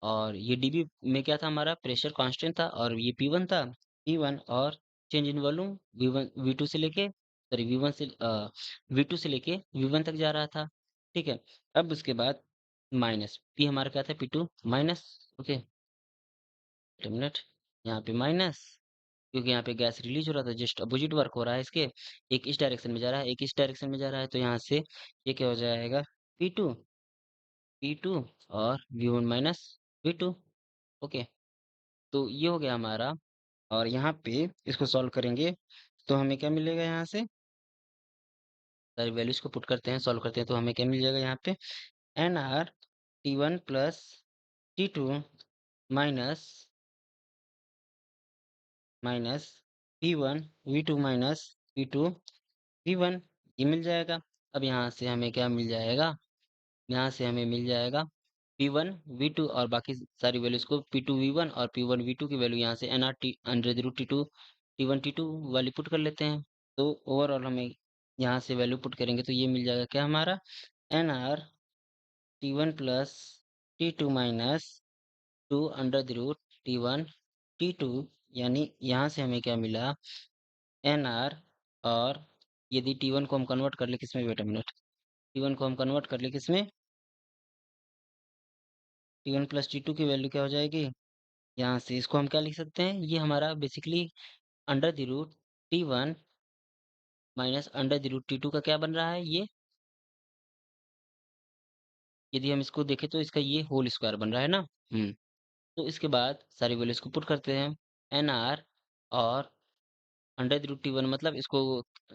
और ये डीबी में क्या था? हमारा प्रेशर कांस्टेंट था, और ये P1 था। P1 और change in volume V1 V2 से लेके सॉरी V1 से V2 से लेके V1 तक जा रहा था, ठीक है। अब उसके बाद माइनस P हमारा क्या था? P2 माइनस, ओके, एक मिनट, यहाँ पे माइनस, क्योंकि यहाँ पे गैस रिलीज हो रहा था, जस्ट अपोजिट वर्क हो रहा है इसके। एक इस डायरेक्शन में जा रहा है, एक इस डायरेक्शन में जा रहा है, तो यहाँ से ये क्या हो जाएगा? P2 P2 और V1 माइनस V2, ओके। तो ये हो गया हमारा, और यहाँ पे इसको सॉल्व करेंगे तो हमें क्या मिलेगा? यहाँ से सारी वैल्यूज को पुट करते हैं, सॉल्व करते हैं, तो हमें क्या मिल जाएगा यहाँ पे? NR T1 plus T2 minus minus P1 V2 minus P2 P1, ये मिल जाएगा। अब यहाँ से हमें क्या मिल जाएगा? यहाँ से हमें मिल जाएगा P1 V2 और बाकी सारी वैल्यूज को P2 V1 और P1 V2 की वैल्यू यहाँ से NR T under the root T2 T1 T2 वाली पुट कर लेते हैं। तो ओवरऑल हमें यहाँ से वैल्यू पुट करेंगे तो ये मिल जाएगा क्या हमारा? NR T1 plus T2 minus 2 under the root T1 T2, यानी यहाँ से हमें क्या मिला? NR, और यदि T1 को हम कन्वर्ट कर ले किसमें? वेट अ मिनट, T1 को हम कन्वर्ट कर ले किसमें? T1 प्लस T2 की वैल्यू क्या हो जाएगी? यहाँ से इसको हम क्या लिख सकते हैं? ये हमारा basically under the root T1 minus under the root T2 का क्या बन रहा है? ये यदि हम इसको देखें तो इसका ये होल स्क्वायर बन रहा है ना। तो इसके बाद सारी वैल्यूज को पुट करते हैं। NR और अंडर द रूट T1 मतलब इसको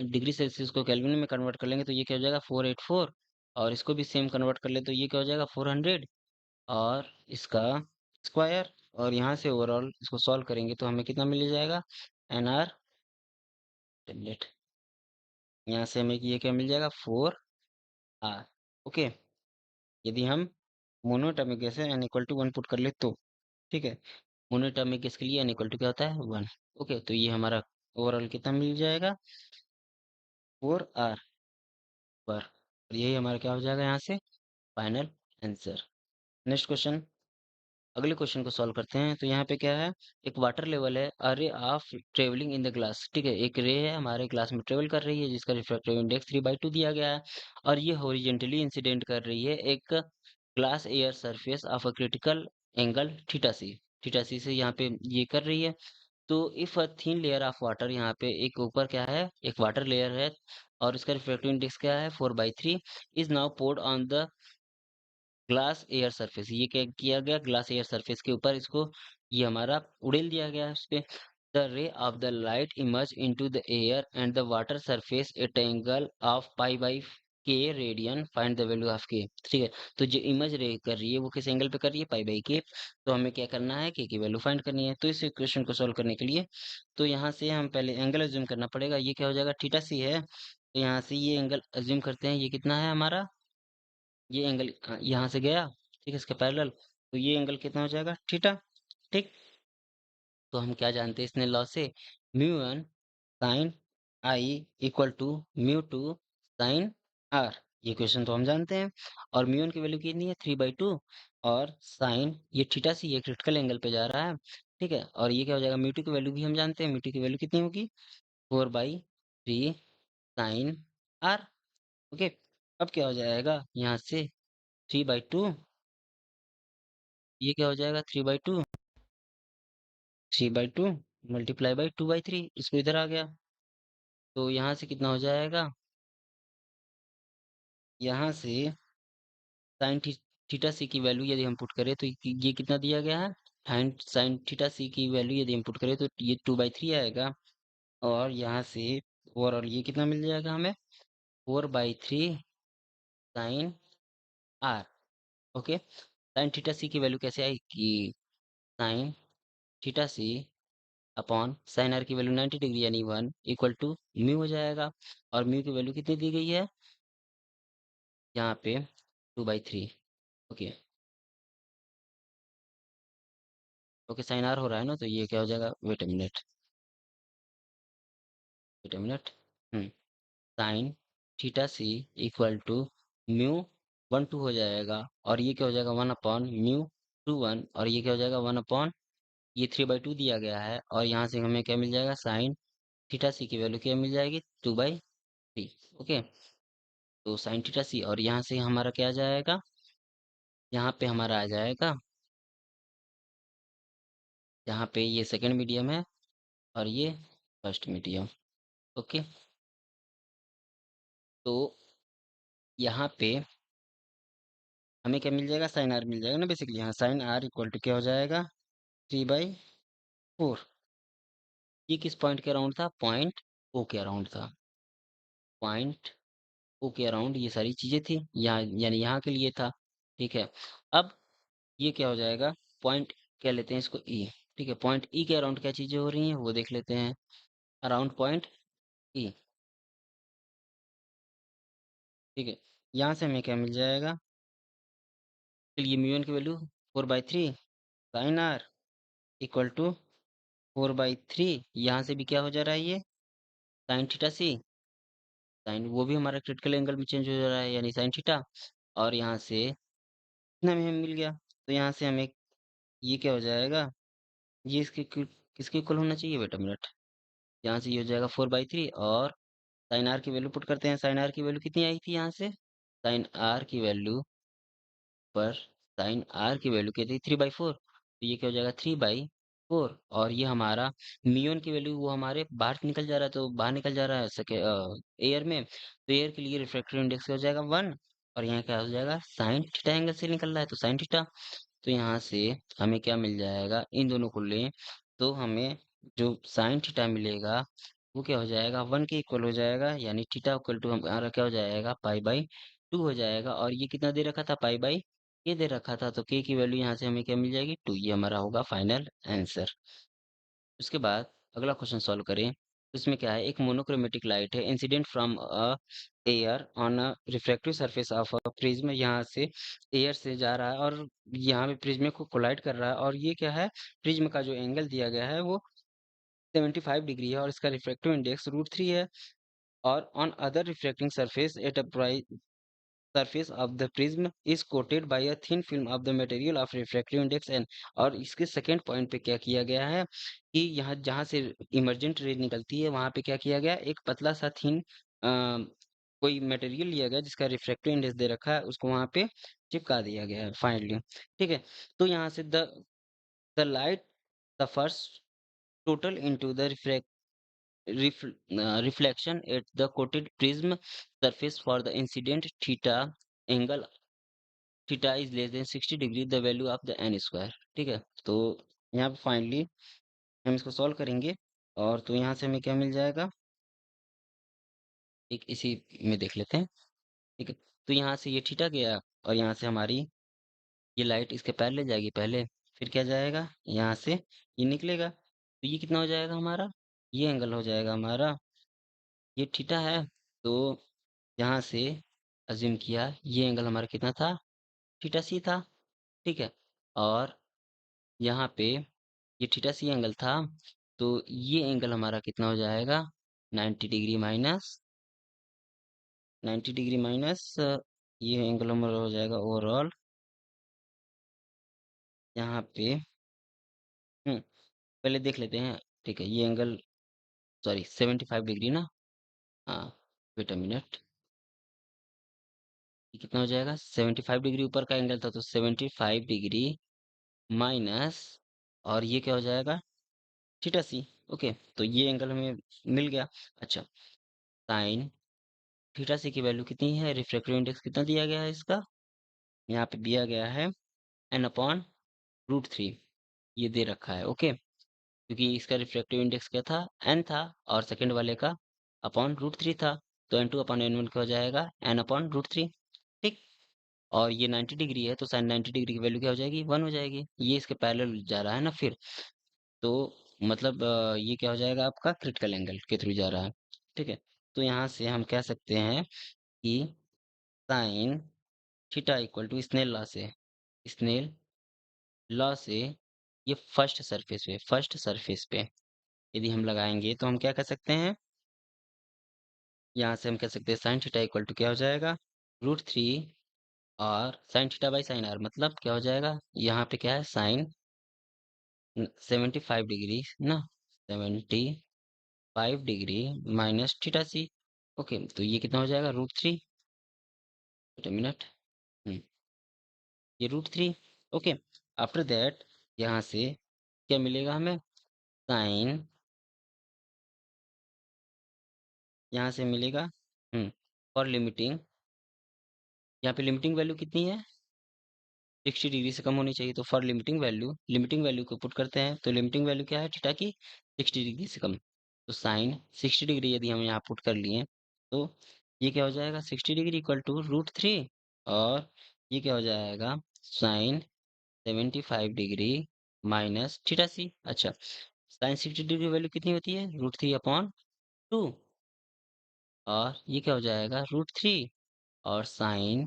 डिग्री सेल्सियस को केल्विन में कन्वर्ट कर लेंगे तो ये क्या हो जाएगा? 484, और इसको भी सेम कन्वर्ट कर ले तो ये क्या हो जाएगा? 400, और इसका स्क्वायर, और यहाँ से ओवरऑल इसको सॉल्व करेंगे तो हमें कितना मिल जाएगा? NR टेबलेट, यहाँ से हमें ये क्या मिल जाएगा? 4R, okay. यदि हम मोनोएटॉमिक गैस है n इक्वल टू 1 पुट कर ले तो, ठीक है। मोनोएटॉमिक गैस के लिए n इक्वल टू क्या होता है? 1, ओके। तो ये हमारा ओवरऑल कितना मिल जाएगा? 4R पर, और यही हमारा क्या हो जाएगा यहाँ से? Final answer. नेक्स्ट क्वेश्चन, अगले क्वेश्चन को सॉल्व करते हैं। तो यहाँ पे क्या है? एक वाटर लेवल है, a ray of travelling in the glass, ठीक है। एक रे है हमारे ग्लास में ट्रेवल कर रही है जिसका रिफ्रैक्टिव इंडेक्स 3/2 दिया गया है, और ये हॉरिजेंटली इंसिडेंट कर रही है एक glass air surface of a critical angle theta C. Theta C से यहाँ पे ये कर रही है। तो if a thin layer of water, यहाँ पे एक ऊपर क्या है, एक वाटर लेयर है, और इसका रिफ्रैक्टिव इंडेक्स क्या है, 4/3, is now poured on the glass air surface. ये क्या किया गया, ग्लास एयर सरफेस के ऊपर इसको, ये हमारा उड़ेल दिया गया है उस पे। The ray of the light emerge into the air and the water surface at angle of π/k radian, find the value of के। ठीक है, तो जो इमेज रे कर रही है वो किस एंगल पे कर रही है, π/k। तो हमें क्या करना है, के की वैल्यू फाइंड करनी है। तो इस इक्वेशन को सोल्व करने के लिए, तो यहाँ से हम पहले एंगल अज्यूम करना पड़ेगा। ये क्या हो जाएगा, थीटा सी है, तो यहाँ से ये एंगल अज्यूम करते हैं, ये कितना है हमारा, ये एंगल यहाँ से गया, ठीक है, इसके पैरेलल, तो ये एंगल कितना हो जाएगा, थीटा। ठीक, तो हम क्या जानते हैं इसने लॉ से, μ1 sine I equal to μ2 sine R. ये क्वेश्चन तो हम जानते हैं। और μ1 की वैल्यू कितनी है, 3/2, और साइन ये थीटा सी ये क्रिटिकल एंगल पे जा रहा है। ठीक है, और ये क्या हो जाएगा, μ2 की वैल्यू भी हम जानते हैं, μ2 की वैल्यू कितनी होगी, 4/3 साइन आर। ओके, अब क्या हो जाएगा यहाँ से, 3/2, ये क्या हो जाएगा, 3/2 मल्टीप्लाई बाई 2/3, इसको इधर आ गया, तो यहाँ से कितना हो जाएगा, यहाँ से साइन थीटा सी की वैल्यू यदि हम पुट करें तो ये कितना दिया गया है, साइन थीटा सी की वैल्यू यदि हम पुट करें तो ये 2/3 आएगा। और यहाँ से ओवरऑल ये कितना मिल जाएगा हमें, 4/3 sine R. Okay, sine theta C की वैल्यू कैसे आई कि sine theta C upon sine R की वैल्यू 90 डिग्री यानी 1 इक्वल टू म्यू हो जाएगा। और म्यू की वैल्यू कितनी दी गई है यहाँ पे, 2/3। ओके, ओके, साइन आर हो रहा है ना, तो ये क्या हो जाएगा, wait a minute, wait a minute, sine theta C equal to mu 1/2 हो जाएगा, और ये क्या हो जाएगा, 1/μ2 1, और ये क्या हो जाएगा, 1/, ये 3/2 दिया गया है, और यहाँ से हमें क्या मिल जाएगा, साइन थीटा सी की वैल्यू क्या मिल जाएगी, 2/3। ओके, तो साइन थीटा सी, और यहाँ से हमारा क्या आ जाएगा, यहाँ पे हमारा आ जाएगा, यहाँ पे ये सेकंड मीडियम है और ये फर्स्ट मीडियम। ओके, तो यहाँ पे हमें क्या मिल जाएगा, साइन आर मिल जाएगा ना बेसिकली, यहाँ साइन आर इक्वल टू क्या हो जाएगा, 3/4। ये किस पॉइंट के अराउंड था, पॉइंट ओ के अराउंड था, पॉइंट ओ के अराउंड ये सारी चीजें थी, यहाँ यानी यहाँ के लिए था। ठीक है, अब ये क्या हो जाएगा, पॉइंट क्या लेते हैं इसको, ई। ठीक है, पॉइंट ई के अराउंड क्या चीजें हो रही हैं वो देख लेते हैं, अराउंड पॉइंट ई। ठीक है, यहाँ से हमें क्या मिल जाएगा, ये म्यू की value 4/3 sine r equal to 4/3, यहाँ से भी क्या हो जा रहा है, ये साइन थीटा सी, साइन वो भी हमारा क्रिटिकल एंगल में चेंज हो जा रहा है यानी साइन थीटा। और यहाँ से इतना में हमें मिल गया, तो यहाँ से हमें ये क्या हो जाएगा, ये किसके इक्वल होना चाहिए, बेटा मिनट, यहाँ से ये हो जाएगा 4/3, और साइन आर की वैल्यू पुट करते हैं, साइन आर की वैल्यू कितनी आई थी यहाँ से, साइन आर की वैल्यू पर साइन आर की वैल्यू क्या थी, 3/4, तो ये क्या हो जाएगा, 3/4। और ये हमारा म्यून की वैल्यू वो हमारे बाहर निकल जा रहा है, तो बाहर निकल जा रहा है एयर में, तो एयर के लिए रिफ्रैक्टिव इंडेक्स क्या हो जाएगा, 1। और यहाँ क्या हो जाएगा, साइन थीटा एंगल से निकल रहा है तो साइन थीटा। तो यहाँ से हमें क्या मिल जाएगा, इन दोनों को लें तो हमें जो साइन थीटा मिलेगा वो क्या हो जाएगा, 1 के इक्वल हो जाएगा, यानी थीटा इक्वल टू हमारा क्या हो जाएगा, π/2 हो जाएगा। और ये कितना दे रखा था, ये दे रखा था, तो के की वैल्यू यहाँ से हमें क्या मिल जाएगी, 2। ये हमारा होगा फाइनल आंसर। उसके बाद अगला क्वेश्चन सॉल्व करें, उसमें क्या है, एक मोनोक्रोमेटिक लाइट है incident from a air on a refractive surface of a prism, यहाँ से एयर से जा रहा है और यहाँ पे प्रिज्म को कोलाइड कर रहा है, और ये क्या है, प्रिज्म का जो एंगल दिया गया है वो 75 डिग्री है, और इसका रिफ्रैक्टिव इंडेक्स √3 है। और on other refracting surface at a surface of the prism is coated by a thin film of the material of refractive index n। और इसके सेकंड पॉइंट पे क्या किया गया है कि यहाँ जहाँ से इमर्जेंट रे निकलती है वहां पे क्या किया गया, एक पतला सा थिन कोई मटेरियल लिया गया जिसका रिफ्रैक्टिव इंडेक्स दे रखा है, उसको वहां पे चिपका दिया गया है फाइनली। ठीक है, तो यहाँ से the light the first total into the reflection at the coated prism surface for the incident theta angle theta is less than 60 degree the value of the n square। ठीक है, तो यहाँ पे फाइनली हम इसको सॉल्व करेंगे और तो यहाँ से हमें क्या मिल जाएगा, एक इसी में देख लेते हैं। ठीक है, तो यहाँ से ये थीटा गया और यहाँ से हमारी ये लाइट इसके पैरेलल जाएगी पहले, फिर क्या जाएगा यहाँ से ये निकलेगा, तो ये कितना हो जाएगा हमारा, ये एंगल हो जाएगा हमारा, ये थीटा है। तो यहाँ से अज्यूम किया ये एंगल हमारा कितना था, थीटा सी था। ठीक है, और यहाँ पे ये थीटा सी एंगल था, तो ये एंगल हमारा कितना हो जाएगा, 90 डिग्री माइनस 90 डिग्री माइनस ये एंगल हमारा हो जाएगा ओवरऑल यहाँ पे। पहले देख लेते हैं। ठीक है, ये एंगल सॉरी 75 डिग्री ना, हाँ वेट अ मिनट, ये कितना हो जाएगा 75 डिग्री ऊपर का एंगल था, तो 75 डिग्री माइनस और ये क्या हो जाएगा थीटा सी। ओके, तो ये एंगल हमें मिल गया। अच्छा, साइन थीटा सी की वैल्यू कितनी है, रिफ्रैक्टिव इंडेक्स कितना दिया गया है इसका, यहाँ पे दिया गया है एन अपॉन रूट थ्री, ये दे रखा है। ओके, क्योंकि इसका रिफ्रैक्टिव इंडेक्स क्या था, एन था, और सेकंड वाले का अपॉन रूट थ्री था, तो n two upon n one क्या हो जाएगा, एन अपॉन रूट थ्री। ठीक, और ये 90 डिग्री है, तो साइन 90 डिग्री की वैल्यू क्या हो जाएगी, वन हो जाएगी, ये इसके पैरेलल जा रहा है ना फिर, तो मतलब ये क्या हो जाएगा आपका क्रिटिकल एंगल के थ्रू जा रहा है। ठीक है, तो यहाँ से हम कह सकते हैं कि sine theta equal to Snell law से ये फर्स्ट सरफेस पे यदि हम लगाएंगे तो हम क्या कर सकते हैं, यहाँ से हम कह सकते हैं साइन थीटा इक्वल टू क्या हो जाएगा, रूट थ्री, और sine theta by sine r मतलब क्या हो जाएगा, यहाँ पे क्या है साइन 75 डिग्री ना, 75 degree minus theta C. Okay, तो ये कितना हो जाएगा रूट थ्री, मिनट, ये root three. Okay, after that यहाँ से क्या मिलेगा हमें, साइन यहाँ से मिलेगा फॉर लिमिटिंग, यहाँ पे लिमिटिंग वैल्यू कितनी है, 60 डिग्री से कम होनी चाहिए, तो फॉर लिमिटिंग वैल्यू को पुट करते हैं, तो लिमिटिंग वैल्यू क्या है थीटा की, 60 डिग्री से कम, तो साइन 60 डिग्री यदि हम यहाँ पुट कर लिए, तो ये क्या हो जाएगा 60 degree equal to root three, और ये क्या हो जाएगा sine 75 degree minus theta C. अच्छा, साइन 60 डिग्री वैल्यू कितनी होती है, रूट थ्री अपॉन टू, और ये क्या हो जाएगा रूट थ्री, और साइन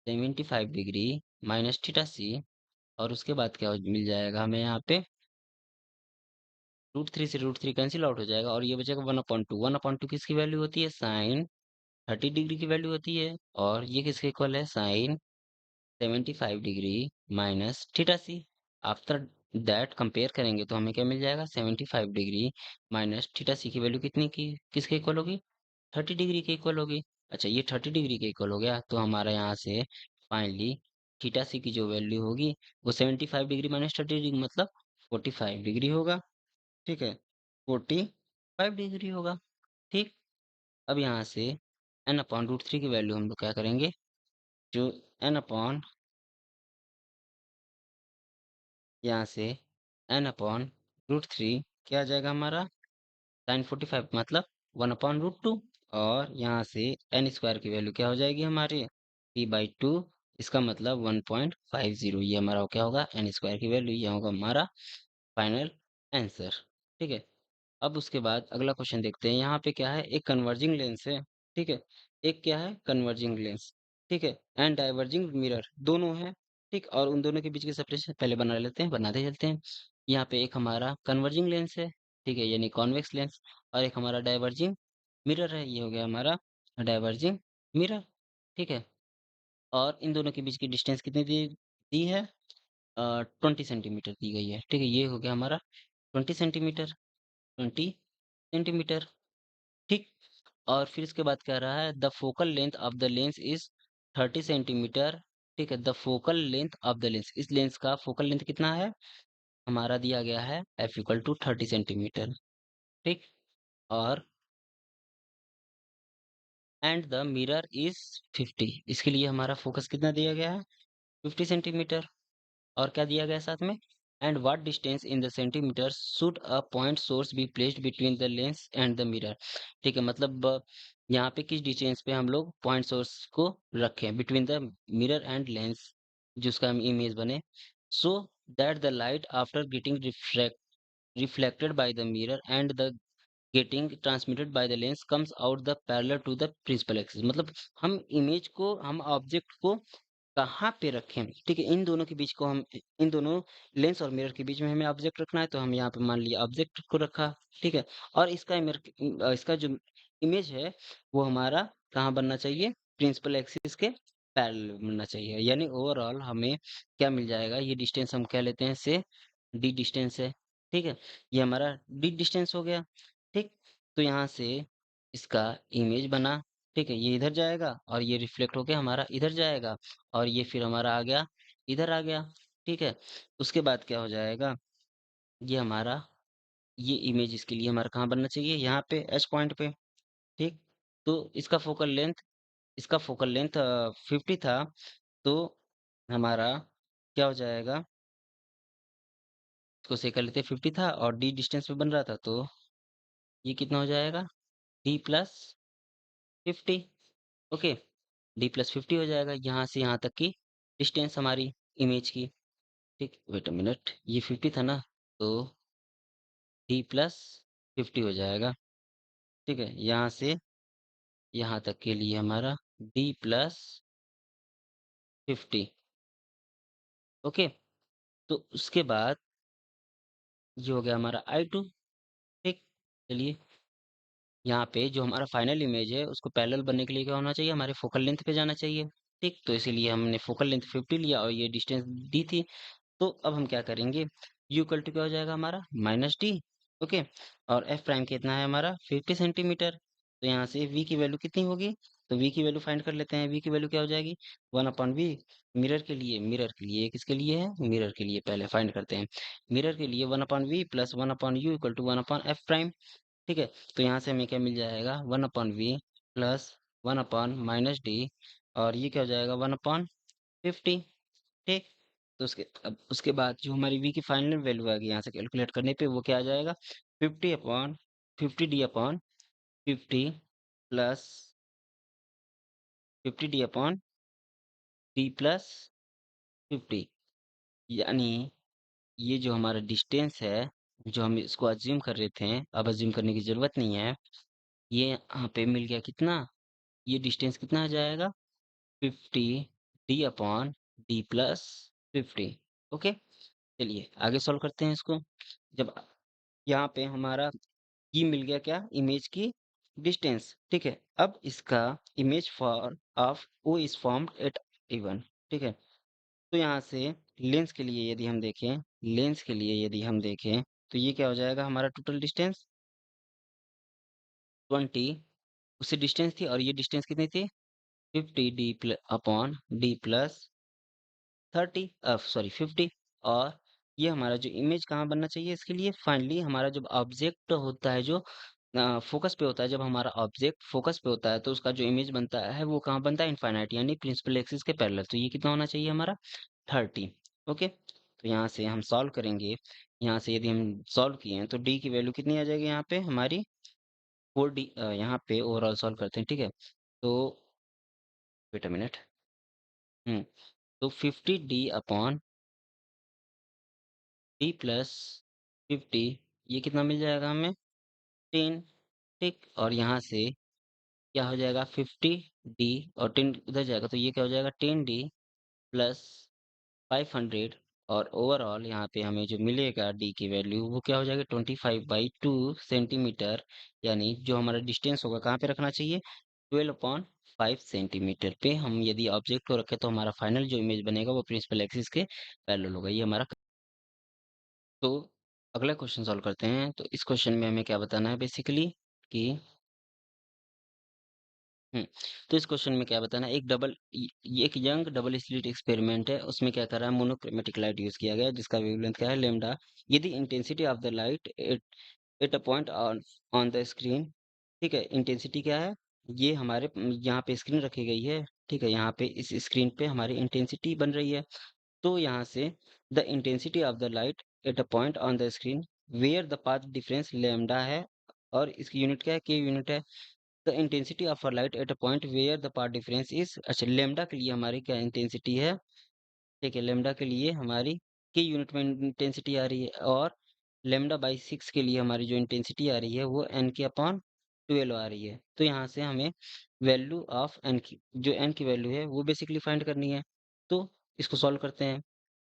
75 डिग्री माइनस थीटा सी, और उसके बाद क्या मिल जाएगा हमें यहाँ पे, रूट थ्री से रूट थ्री कैंसिल आउट हो जाएगा, और ये बचेगा 1/2 किसकी वैल्यू होती है, साइन 30 डिग्री की वैल्यू होती है, और ये किसके इक्वल है sine 75 degree minus theta C. After that compare करेंगे तो हमें क्या मिल जाएगा, 75 डिग्री माइनस थीटा सी की वैल्यू कितनी की किसके इक्वल होगी, 30 डिग्री के इक्वल होगी। अच्छा, ये 30 डिग्री के इक्वल हो गया, तो हमारा यहाँ से फाइनली थीटा सी की जो वैल्यू होगी वो 75 डिग्री माइनस 30 डिग्री मतलब 45 डिग्री होगा। ठीक है, 45 डिग्री होगा। ठीक, अब यहाँ से एन अपॉन रूट थ्री की वैल्यू हम लोग क्या करेंगे, जो एन अपॉन यहाँ से एन अपॉन रूट थ्री क्या आ जाएगा हमारा, साइन 45 मतलब 1/√2, और यहाँ से एन स्क्वायर की वैल्यू क्या हो जाएगी हमारे 3/2, इसका मतलब 1.50, ये हमारा क्या होगा एन स्क्वायर की वैल्यू, ये होगा हमारा फाइनल आंसर। ठीक है, अब उसके बाद अगला क्वेश्चन देखते हैं। यहाँ पे क्या है, एक कन्वर्जिंग लेंस है। ठीक है, एक क्या है कन्वर्जिंग लेंस, ठीक है, एंड डाइवर्जिंग मिरर दोनों है। ठीक, और उन दोनों के बीच की सेपरेशन पहले बना लेते हैं, बनाते चलते हैं। यहाँ पे एक हमारा कन्वर्जिंग लेंस है, ठीक है, यानी कॉन्वेक्स लेंस, और एक हमारा डाइवर्जिंग मिरर है, ये हो गया हमारा डाइवर्जिंग मिरर। ठीक है, और इन दोनों के बीच की डिस्टेंस कितनी दी है, 20 सेंटीमीटर दी गई है। ठीक है, ये हो गया हमारा 20 सेंटीमीटर, 20 सेंटीमीटर। ठीक, और फिर इसके बाद कह रहा है the focal length of the lens is 30 centimetre ठीक है, the focal length of the lens, इस लेंस का फोकल लेंथ कितना है, हमारा दिया गया है एफ इक्वल टू 30 सेंटीमीटर। ठीक, और एंड द मिरर इज 50, इसके लिए हमारा फोकस कितना दिया गया है, 50 सेंटीमीटर। और क्या दिया गया है साथ में, and what distance in the centimetre should a point source be placed between the lens and the mirror. ठीक है, मतलब यहाँ पे किस डिस्टेंस पे हम लोग पॉइंट सोर्स को रखें between the mirror and lens, जिसका हम इमेज बने, so that the light after getting reflected by the mirror and the getting transmitted by the lens comes out the parallel to the principal axis। मतलब हम image को, हम object को कहाँ पे रखें, ठीक है, इन दोनों के बीच को हम, इन दोनों लेंस और मिरर के बीच में हमें ऑब्जेक्ट रखना है, तो हम यहाँ पे मान लिया ऑब्जेक्ट को रखा। ठीक है, और इसका इसका जो इमेज है वो हमारा कहाँ बनना चाहिए, प्रिंसिपल एक्सिस के पैरेलल बनना चाहिए। यानी ओवरऑल हमें क्या मिल जाएगा, ये डिस्टेंस हम क्या लेते हैं से डी डिस्टेंस है। ठीक है, ये हमारा डी डिस्टेंस हो गया। ठीक, तो यहाँ से इसका इमेज बना। ठीक है, ये इधर जाएगा और ये रिफ्लेक्ट होके हमारा इधर जाएगा, और ये फिर हमारा आ गया, इधर आ गया। ठीक है, उसके बाद क्या हो जाएगा, ये हमारा, ये इमेज इसके लिए हमारा कहाँ बनना चाहिए, यहाँ पे एच पॉइंट पे। ठीक, तो इसका फोकल लेंथ 50 था, तो हमारा क्या हो जाएगा, इसको से कर लेते 50 था और डी डिस्टेंस पे बन रहा था, तो ये कितना हो जाएगा, D plus 50। Okay, D plus 50 हो जाएगा यहाँ से यहाँ तक की डिस्टेंस हमारी इमेज की। ठीक, वेट अ मिनट, ये 50 था ना, तो डी प्लस 50 हो जाएगा। ठीक है, यहाँ से यहाँ तक के लिए हमारा डी प्लस 50। ओके, तो उसके बाद ये हो गया हमारा I2। ठीक, चलिए, यहाँ पे जो हमारा फाइनल इमेज है उसको पैरेलल बनने के लिए क्या होना चाहिए, हमारे फोकल लेंथ पे जाना चाहिए। ठीक, तो इसीलिए हमने फोकल लेंथ 50 लिया और ये डिस्टेंस दी थी। तो अब हम क्या करेंगे, यू इक्वल टू क्या हो जाएगा हमारा माइनस डी। ओके, और एफ प्राइम कितना है हमारा 50 सेंटीमीटर। तो यहाँ से वी की वैल्यू कितनी होगी, तो वी की वैल्यू फाइंड कर लेते हैं। वी की वैल्यू क्या हो जाएगी, 1/v। मिरर के लिए किसके लिए है, मिरर के लिए पहले फाइंड करते हैं। मिरर के लिए 1/v plus 1/u equal to 1/f prime. ठीक है, तो यहाँ से हमें क्या मिल जाएगा, 1/v प्लस 1/-डी, और ये क्या हो जाएगा 1/50। ठीक, तो उसके बाद जो हमारी v की फाइनल वैल्यू आएगी यहाँ से कैलकुलेट करने पे, वो क्या आ जाएगा, 50/50d/50 प्लस 50d/d+50। यानी ये जो हमारा डिस्टेंस है, जो हम इसको अज्यूम कर रहे थे, अब अज्यूम करने की जरूरत नहीं है, ये यहाँ पे मिल गया कितना, ये डिस्टेंस कितना आ जाएगा, 50d/d+50। ओके, चलिए आगे सॉल्व करते हैं इसको। जब यहाँ पे हमारा ये मिल गया क्या, इमेज की डिस्टेंस। ठीक है, अब इसका image for of O is formed at E1। ठीक है, तो यहाँ से लेंस के लिए यदि हम देखें, तो ये क्या हो जाएगा हमारा टोटल डिस्टेंस 20, उससे डिस्टेंस थी, और ये डिस्टेंस कितनी थी 50d/d+30, सॉरी 50। और ये हमारा जो इमेज कहाँ बनना चाहिए, इसके लिए फाइनली हमारा जब ऑब्जेक्ट होता है, जो फोकस पे होता है, जब हमारा ऑब्जेक्ट फोकस पे होता है, तो उसका जो इमेज बनता है वो कहाँ बनता है, इनफाइनाइट, यानी प्रिंसिपल एक्सिस के पैरेलल। तो ये कितना होना चाहिए हमारा 30। ओके, तो यहाँ से हम सॉल्व करेंगे। यहाँ से यदि हम सॉल्व किए हैं तो डी की वैल्यू कितनी आ जाएगी यहाँ पे हमारी 4d। यहाँ पे ओवरऑल सॉल्व करते हैं। ठीक है, तो वेट अ मिनट, तो 50d/d+50, ये कितना मिल जाएगा हमें 10। ठीक, और यहाँ से क्या हो जाएगा 50d, और 10 उधर जाएगा, तो ये क्या हो जाएगा 10d+500। और ओवरऑल यहाँ पे हमें जो मिलेगा डी की वैल्यू, वो क्या हो जाएगा 25/2 सेंटीमीटर। यानी जो हमारा डिस्टेंस होगा कहाँ पे रखना चाहिए, 12/5 सेंटीमीटर पे हम यदि ऑब्जेक्ट को रखें, तो हमारा फाइनल जो इमेज बनेगा वो प्रिंसिपल एक्सिस के पैरेलल होगा। ये हमारा, तो अगला क्वेश्चन सॉल्व करते हैं। तो इस क्वेश्चन में हमें क्या बताना है बेसिकली, कि तो इस क्वेश्चन में क्या बताना है, एक यंग डबल स्लिट एक्सपेरिमेंट है, उसमें क्या कर रहा है, मोनोक्रोमेटिक लाइट यूज किया गया है, जिसका वेवलेंथ क्या है, लेमडा। यदि intensity of the light eight eight a point on on the screen, ठीक है, इंटेंसिटी क्या है, ये हमारे यहाँ पे स्क्रीन रखी गई है, ठीक है, यहाँ पे इस स्क्रीन पे हमारी इंटेंसिटी बन रही है। तो यहाँ से the intensity of the light at a point on the screen where the path difference lambda है, और इसकी यूनिट क्या है, के यूनिट है। The intensity of a light at a point where the path difference is, अच्छा lambda के लिए हमारी क्या इंटेंसिटी है, ठीक है, लेमडा के लिए हमारी के यूनिट में इंटेंसिटी आ रही है, और लेमडा बाई 6 के लिए हमारी जो इंटेंसिटी आ रही है वो एन के अपॉन 12 आ रही है। तो यहाँ से हमें वैल्यू ऑफ एन की, जो एन की वैल्यू है वो बेसिकली फाइंड करनी है। तो इसको सॉल्व करते हैं।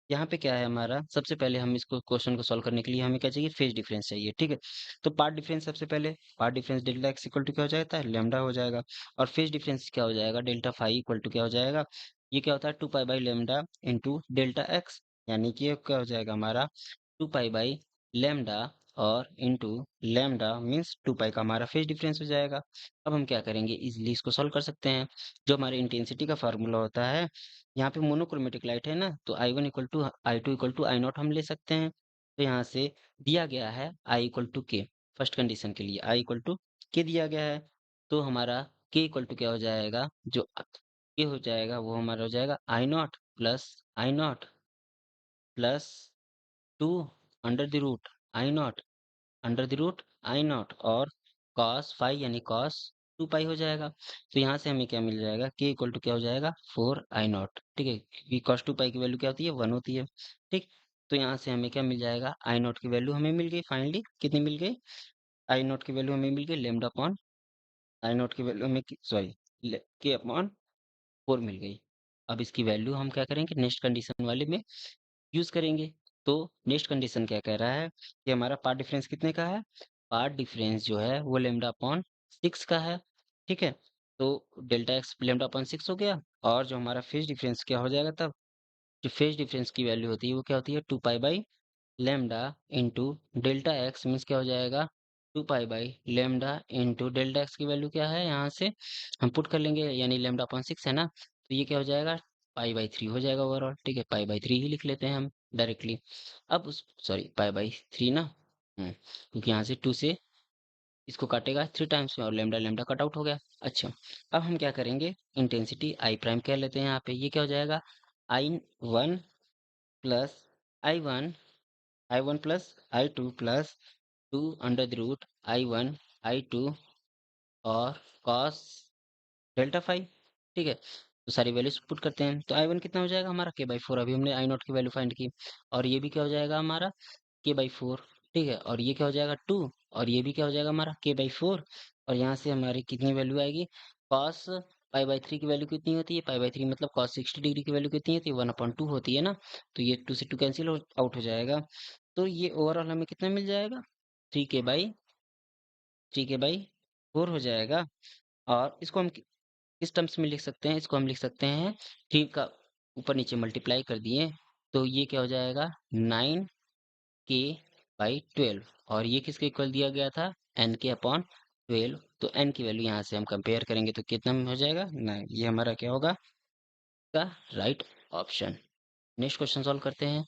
यहाँ पे क्या है हमारा, सबसे पहले हम इसको क्वेश्चन को सॉल्व करने के लिए हमें क्या चाहिए, फेज डिफरेंस चाहिए, ठीक है। तो पार्ट डिफरेंस, सबसे पहले path difference delta X equal to क्या हो जाता है, लेमडा हो जाएगा। और फेज डिफरेंस क्या हो जाएगा, डेल्टा फाई इक्वल टू क्या हो जाएगा, ये क्या होता है, 2 pi by lambda into delta x, यानी कि ये क्या हो जाएगा हमारा 2 पाई बाई लेमडा, और इंटू लेमडा मीन्स 2 पाई का हमारा फेज डिफरेंस हो जाएगा। अब हम क्या करेंगे, इजिली इसको सॉल्व कर सकते हैं। जो हमारे इंटेंसिटी का फार्मूला होता है, यहाँ पे मोनोक्रोमेटिक लाइट है ना, तो I one equal to I two equal to I naught हम ले सकते हैं। तो यहाँ से दिया गया है आई इक्वल टू के, फर्स्ट कंडीशन के लिए आई इक्वल टू के दिया गया है। तो हमारा के इक्वल टू क्या हो जाएगा, जो के हो जाएगा वो हमारा हो जाएगा I not plus 2 under the root I not under the root I not, और कॉस फाई यानी कॉस 2 पाई हो जाएगा। तो यहाँ से हमें क्या मिल जाएगा, के इक्वल टू क्या हो जाएगा 4 आई नॉट, ठीक है, क्योंकि कॉस 2 पाई की वैल्यू क्या होती है, 1 होती है, ठीक। तो यहाँ से हमें क्या मिल जाएगा, आई नॉट की वैल्यू हमें मिल गई, फाइनली कितनी मिल गई, आई नॉट की वैल्यू हमें मिल गई लेमडा अपॉन, आई नॉट की वैल्यू हमें सॉरी के अपॉन 4 मिल गई। अब इसकी वैल्यू हम क्या करेंगे, नेक्स्ट कंडीशन वाले में यूज करेंगे। तो नेक्स्ट कंडीशन क्या कह रहा है कि हमारा पार्ट डिफरेंस कितने का है, पार्ट डिफरेंस जो है वो लेमडा अपॉन 6 का है, ठीक है। तो डेल्टा एक्स लेमडा अपॉन 6 हो गया, और जो हमारा फेज डिफरेंस क्या हो जाएगा तब, जो फेज डिफरेंस की वैल्यू होती है वो क्या होती है 2 pi by lambda into delta x means क्या हो जाएगा 2 pi by lambda into delta x की वैल्यू क्या है, यहाँ से हम पुट कर लेंगे, यानी लेमडा अपॉन 6 है ना, तो ये क्या हो जाएगा पाई बाई 3 हो जाएगा ओवरऑल, ठीक है, पाई बाई 3 ही लिख लेते हैं हम डायरेक्टली। अब उस सॉरी पाई बाई 3 ना, क्योंकि यहाँ से 2 से इसको काटेगा 3 टाइम्स में, और लेमडा लेमडा कट आउट हो गया। अच्छा, अब हम क्या करेंगे, इंटेंसिटी आई प्राइम कह लेते हैं यहाँ पे, ये क्या हो जाएगा I one plus I one plus I two plus 2 under the root I two और कॉस डेल्टा फाइव, ठीक है। तो सारी वैल्यूज पुट करते हैं, तो आई वन कितना हो जाएगा हमारा के/4, अभी हमने आई नॉट की वैल्यू फाइंड की, और ये भी क्या हो जाएगा हमारा के/4, ठीक है, और ये क्या हो जाएगा 2, और ये भी क्या हो जाएगा हमारा के/4, और यहाँ से हमारी कितनी वैल्यू आएगी, कॉस पाई/3 की वैल्यू कितनी होती है, पाई/3 मतलब कॉस 60 डिग्री की वैल्यू कितनी होती है, 1/2 होती है ना, तो ये 2 से 2 कैंसिल आउट हो जाएगा। तो ये ओवरऑल हमें कितना मिल जाएगा, 3 के/4 हो जाएगा। और इसको हम किस टर्म्स में लिख सकते हैं, इसको हम लिख सकते हैं 3 का ऊपर नीचे मल्टीप्लाई कर दिए, तो ये क्या हो जाएगा 9 के/12, और ये किसके इक्वल दिया गया था, एन के अपॉन 12। तो एन की वैल्यू यहाँ से हम कंपेयर करेंगे तो कितना में हो जाएगा 9, ये हमारा क्या होगा का right option. Next question solve करते हैं।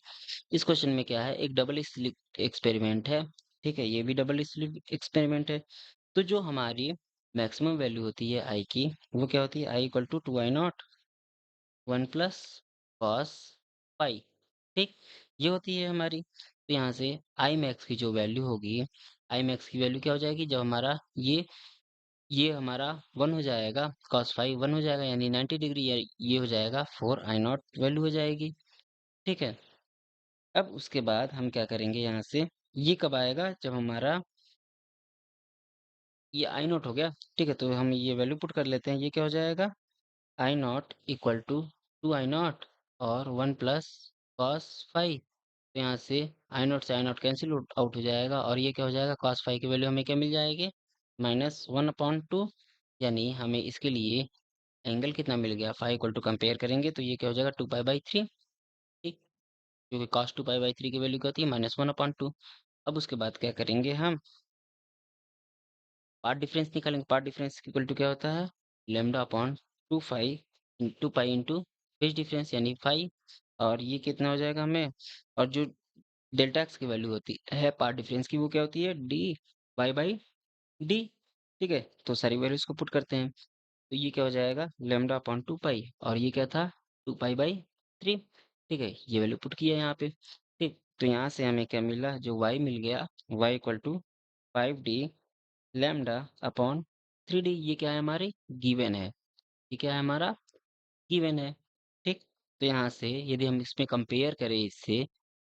इस क्वेश्चन में क्या है, एक डबल स्लिट एक्सपेरिमेंट है, ठीक है, ये भी डबल स्लिट एक्सपेरिमेंट है। तो जो हमारी मैक्सिमम वैल्यू होती है आई की, वो क्या होती है, I equal to 2 I not 1 plus cos pi, ठीक, ये होती है हमारी। तो यहाँ से आई मैक्स की जो वैल्यू होगी, आई मैक्स की वैल्यू क्या हो जाएगी, जब हमारा ये हमारा 1 हो जाएगा, कॉस फाइव 1 हो जाएगा, यानी 90 डिग्री, ये हो जाएगा 4 आई नॉट वैल्यू हो जाएगी, ठीक है। अब उसके बाद हम क्या करेंगे, यहाँ से ये कब आएगा, जब हमारा ये आई नॉट हो गया, ठीक है, तो हम ये वैल्यू पुट कर लेते हैं, ये क्या हो जाएगा I not equal to 2 I not और 1 प्लस कॉस फाइव। तो यहाँ से आई नॉट से आई नॉट कैंसिल आउट हो जाएगा, और ये क्या हो जाएगा कॉस फाइव की वैल्यू हमें क्या मिल जाएगी -1/2, यानी हमें इसके लिए एंगल कितना मिल गया, फाइव इक्वल टू कंपेयर करेंगे तो ये क्या हो जाएगा 2 पाई/3, ठीक, क्योंकि कॉस 2 पाई/3 की वैल्यू क्या होती है -1/2। अब उसके बाद क्या करेंगे हम, पार्ट डिफरेंस निकालेंगे, पार्ट डिफरेंस इक्वल टू क्या होता है lambda upon 2 pi into phase difference यानी 5, और ये कितना हो जाएगा हमें, और जो डेल्टा एक्स की वैल्यू होती है पाथ डिफरेंस की, वो क्या होती है, डी वाई बाई डी। ठीक है, तो सारी वैल्यूज को पुट करते हैं, तो ये क्या हो जाएगा, लैम्डा अपॉन 2 पाई, और ये क्या था, 2 पाई बाई 3। ठीक है, ये वैल्यू पुट किया यहाँ पे। ठीक, तो यहाँ से हमें क्या मिला, जो वाई मिल गया, Y equal to 5d lambda upon 3d। ये क्या है, हमारी गिवन है, ये क्या है, हमारा गिवन है। ठीक, तो यहाँ से यदि हम इसमें कंपेयर करें इससे,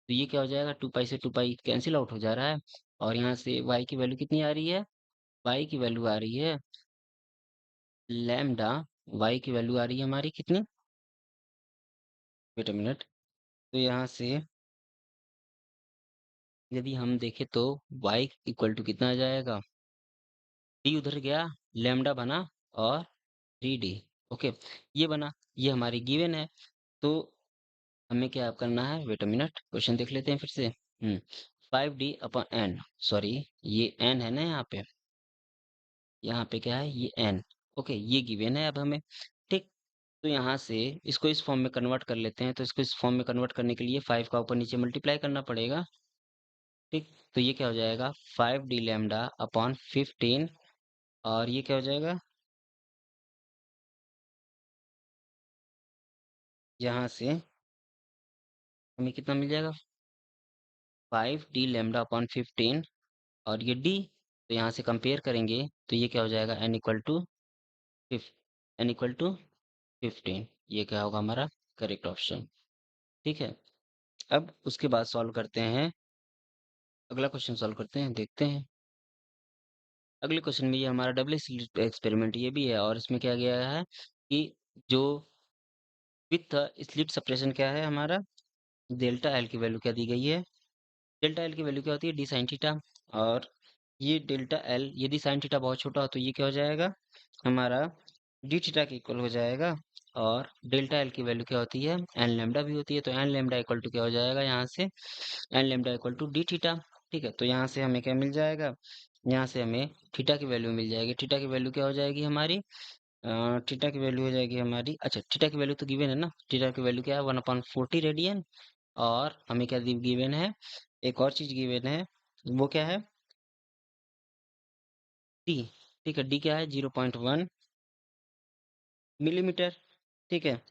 तो ये क्या हो जाएगा, 2 पाई से 2 पाई कैंसिल आउट हो जा रहा है, और यहाँ से वाई की वैल्यू कितनी आ रही है, वाई की वैल्यू आ रही है लैम्डा, वाई की वैल्यू आ रही है हमारी कितनी, वेट अ मिनट। तो यहाँ से यदि हम देखें तो y इक्वल टू कितना आ जाएगा, d उधर गया, लैम्डा बना, और 3d। ओके, ये बना, ये हमारी गिवन है। तो हमें क्या करना है, वेट अ मिनट, क्वेश्चन देख लेते हैं फिर से। 5d अपॉन एन, सॉरी, ये n है ना यहाँ पे, यहाँ पे क्या है, ये n। ओके, ये गिवन है अब हमें। ठीक, तो यहाँ से इसको इस फॉर्म में कन्वर्ट कर लेते हैं, तो इसको इस फॉर्म में कन्वर्ट करने के लिए 5 का ऊपर नीचे मल्टीप्लाई करना पड़ेगा। ठीक, तो ये क्या हो जाएगा, 5d लैम्डा अपॉन 15, और ये क्या हो जाएगा, यहाँ से हमें कितना मिल जाएगा, 5d लैम्डा अपॉन 15, और ये d, तो यहाँ से कंपेयर करेंगे, तो ये क्या हो जाएगा, n इक्वल टू 15। ये क्या होगा हमारा करेक्ट ऑप्शन। ठीक है, अब उसके बाद सॉल्व करते हैं, अगला क्वेश्चन सॉल्व करते हैं, देखते हैं। अगले क्वेश्चन में ये हमारा डबल स्लिट एक्सपेरिमेंट ये भी है, और इसमें क्या गया है कि जो विथ स्लिट सेपरेशन क्या है हमारा, डेल्टा एल की वैल्यू क्या दी गई है, डेल्टा एल की वैल्यू क्या होती है, डी साइन थीटा। और ये डेल्टा एल यदि साइन थीटा बहुत छोटा हो तो ये क्या हो जाएगा, हमारा डी थीटा के इक्वल हो जाएगा। और डेल्टा एल की वैल्यू क्या होती है, एन लेमडा भी होती है, तो एन लेमडा इक्वल टू क्या हो जाएगा, यहाँ से N lambda equal to D theta. ठीक है, तो यहाँ से हमें क्या मिल जाएगा, यहाँ से हमें थीटा की वैल्यू मिल जाएगी। थीटा की वैल्यू क्या हो जाएगी हमारी, थीटा की वैल्यू हो जाएगी हमारी, अच्छा थीटा की वैल्यू तो गिवन है ना, थीटा की वैल्यू क्या है, 1/40 रेडियन। और हमें क्या गिवन है, एक और चीज गिवन है, वो क्या है, डी। ठीक है, डी क्या है, 0.1 मिलीमीटर। ठीक है,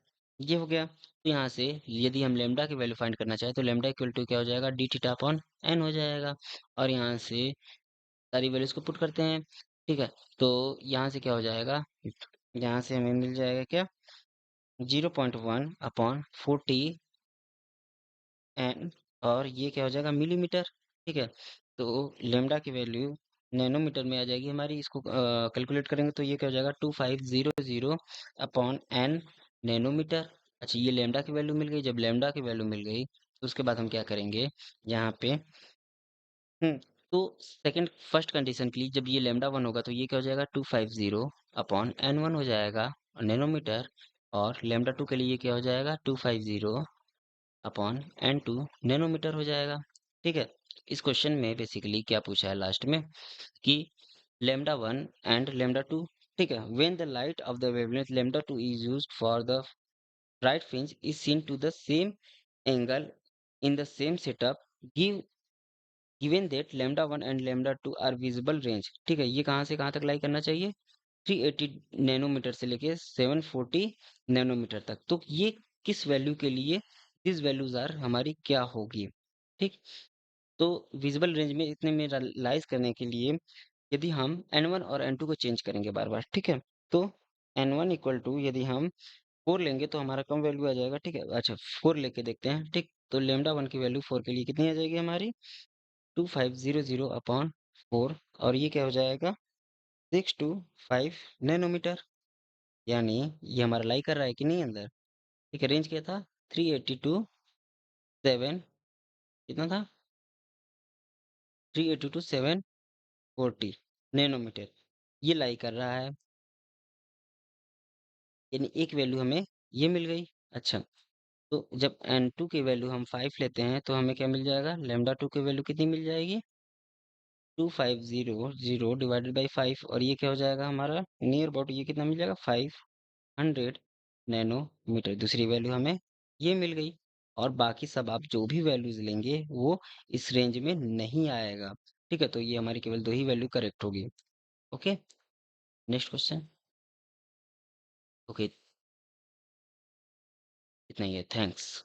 ये हो गया। तो यहाँ से यदि हम लेमडा की वैल्यू फाइंड करना चाहें, तो लेमडा इक्वल टू क्या हो जाएगा, डी थीटा अपॉन एन हो जाएगा। और यहाँ से सारी वैल्यूज को पुट करते हैं। ठीक है, तो यहाँ से क्या हो जाएगा, यहाँ से हमें मिल जाएगा क्या, 0.1/40 एन, और ये क्या हो जाएगा, मिलीमीटर। ठीक है, तो लेमडा की वैल्यू नैनोमीटर में आ जाएगी हमारी, इसको कैलकुलेट करेंगे तो ये क्या हो जाएगा, 2500/n नैनोमीटर। अच्छा, ये लेमडा की वैल्यू मिल गई, जब लेमडा की वैल्यू मिल गई तो उसके बाद हम क्या करेंगे, यहाँ पे तो सेकंड फर्स्ट कंडीशन के लिए जब ये लेमडा 1 होगा तो ये क्या हो जाएगा, 250/n1 हो जाएगा नैनोमीटर। और लेमडा 2 के लिए ये क्या हो जाएगा, 250/n2 नैनोमीटर हो जाएगा। ठीक है, इस क्वेश्चन में बेसिकली क्या पूछा है लास्ट में, कि lambda 1 and lambda 2, ठीक है, when the light of the wavelength lambda 2 is used for the bright fringe is seen to the same angle in the same setup, give given that lambda 1 and lambda 2 are visible range। ठीक है, ये कहाँ से कहाँ तक लाई करना चाहिए, 380 nanometre से लेके 740 नैनोमीटर तक। तो ये किस वैल्यू के लिए, दिस वैल्यूज आर हमारी क्या होगी। ठीक, तो विजिबल रेंज में इतने में लाइज करने के लिए यदि हम n1 और n2 को चेंज करेंगे बार बार, ठीक है, तो n1 इक्वल टू यदि हम 4 लेंगे तो हमारा कम वैल्यू आ जाएगा। ठीक है, अच्छा 4 लेके देखते हैं। ठीक, तो लेमडा 1 की वैल्यू 4 के लिए कितनी आ जाएगी हमारी, 2500/4, और ये क्या हो जाएगा, 625 नैनोमीटर। यानी ये हमारा लाई कर रहा है कि नहीं अंदर। ठीक है, रेंज क्या था, 380 टू 7, कितना था, 380 टू 740 नैनोमीटर, ये लाई कर रहा है, यानी एक वैल्यू हमें ये मिल गई। अच्छा, तो जब n2 की वैल्यू हम 5 लेते हैं तो हमें क्या मिल जाएगा, लेमडा 2 की वैल्यू कितनी मिल जाएगी, 2500 डिवाइडेड बाई 5, और ये क्या हो जाएगा हमारा नियर अबाउट, ये कितना मिल जाएगा 500 नैनोमीटर। दूसरी वैल्यू हमें ये मिल गई। और बाकी सब आप जो भी वैल्यूज लेंगे वो इस रेंज में नहीं आएगा। ठीक है, तो ये हमारी केवल दो ही वैल्यू करेक्ट होगी। Okay, next question. ओके, इतना ही है, थैंक्स।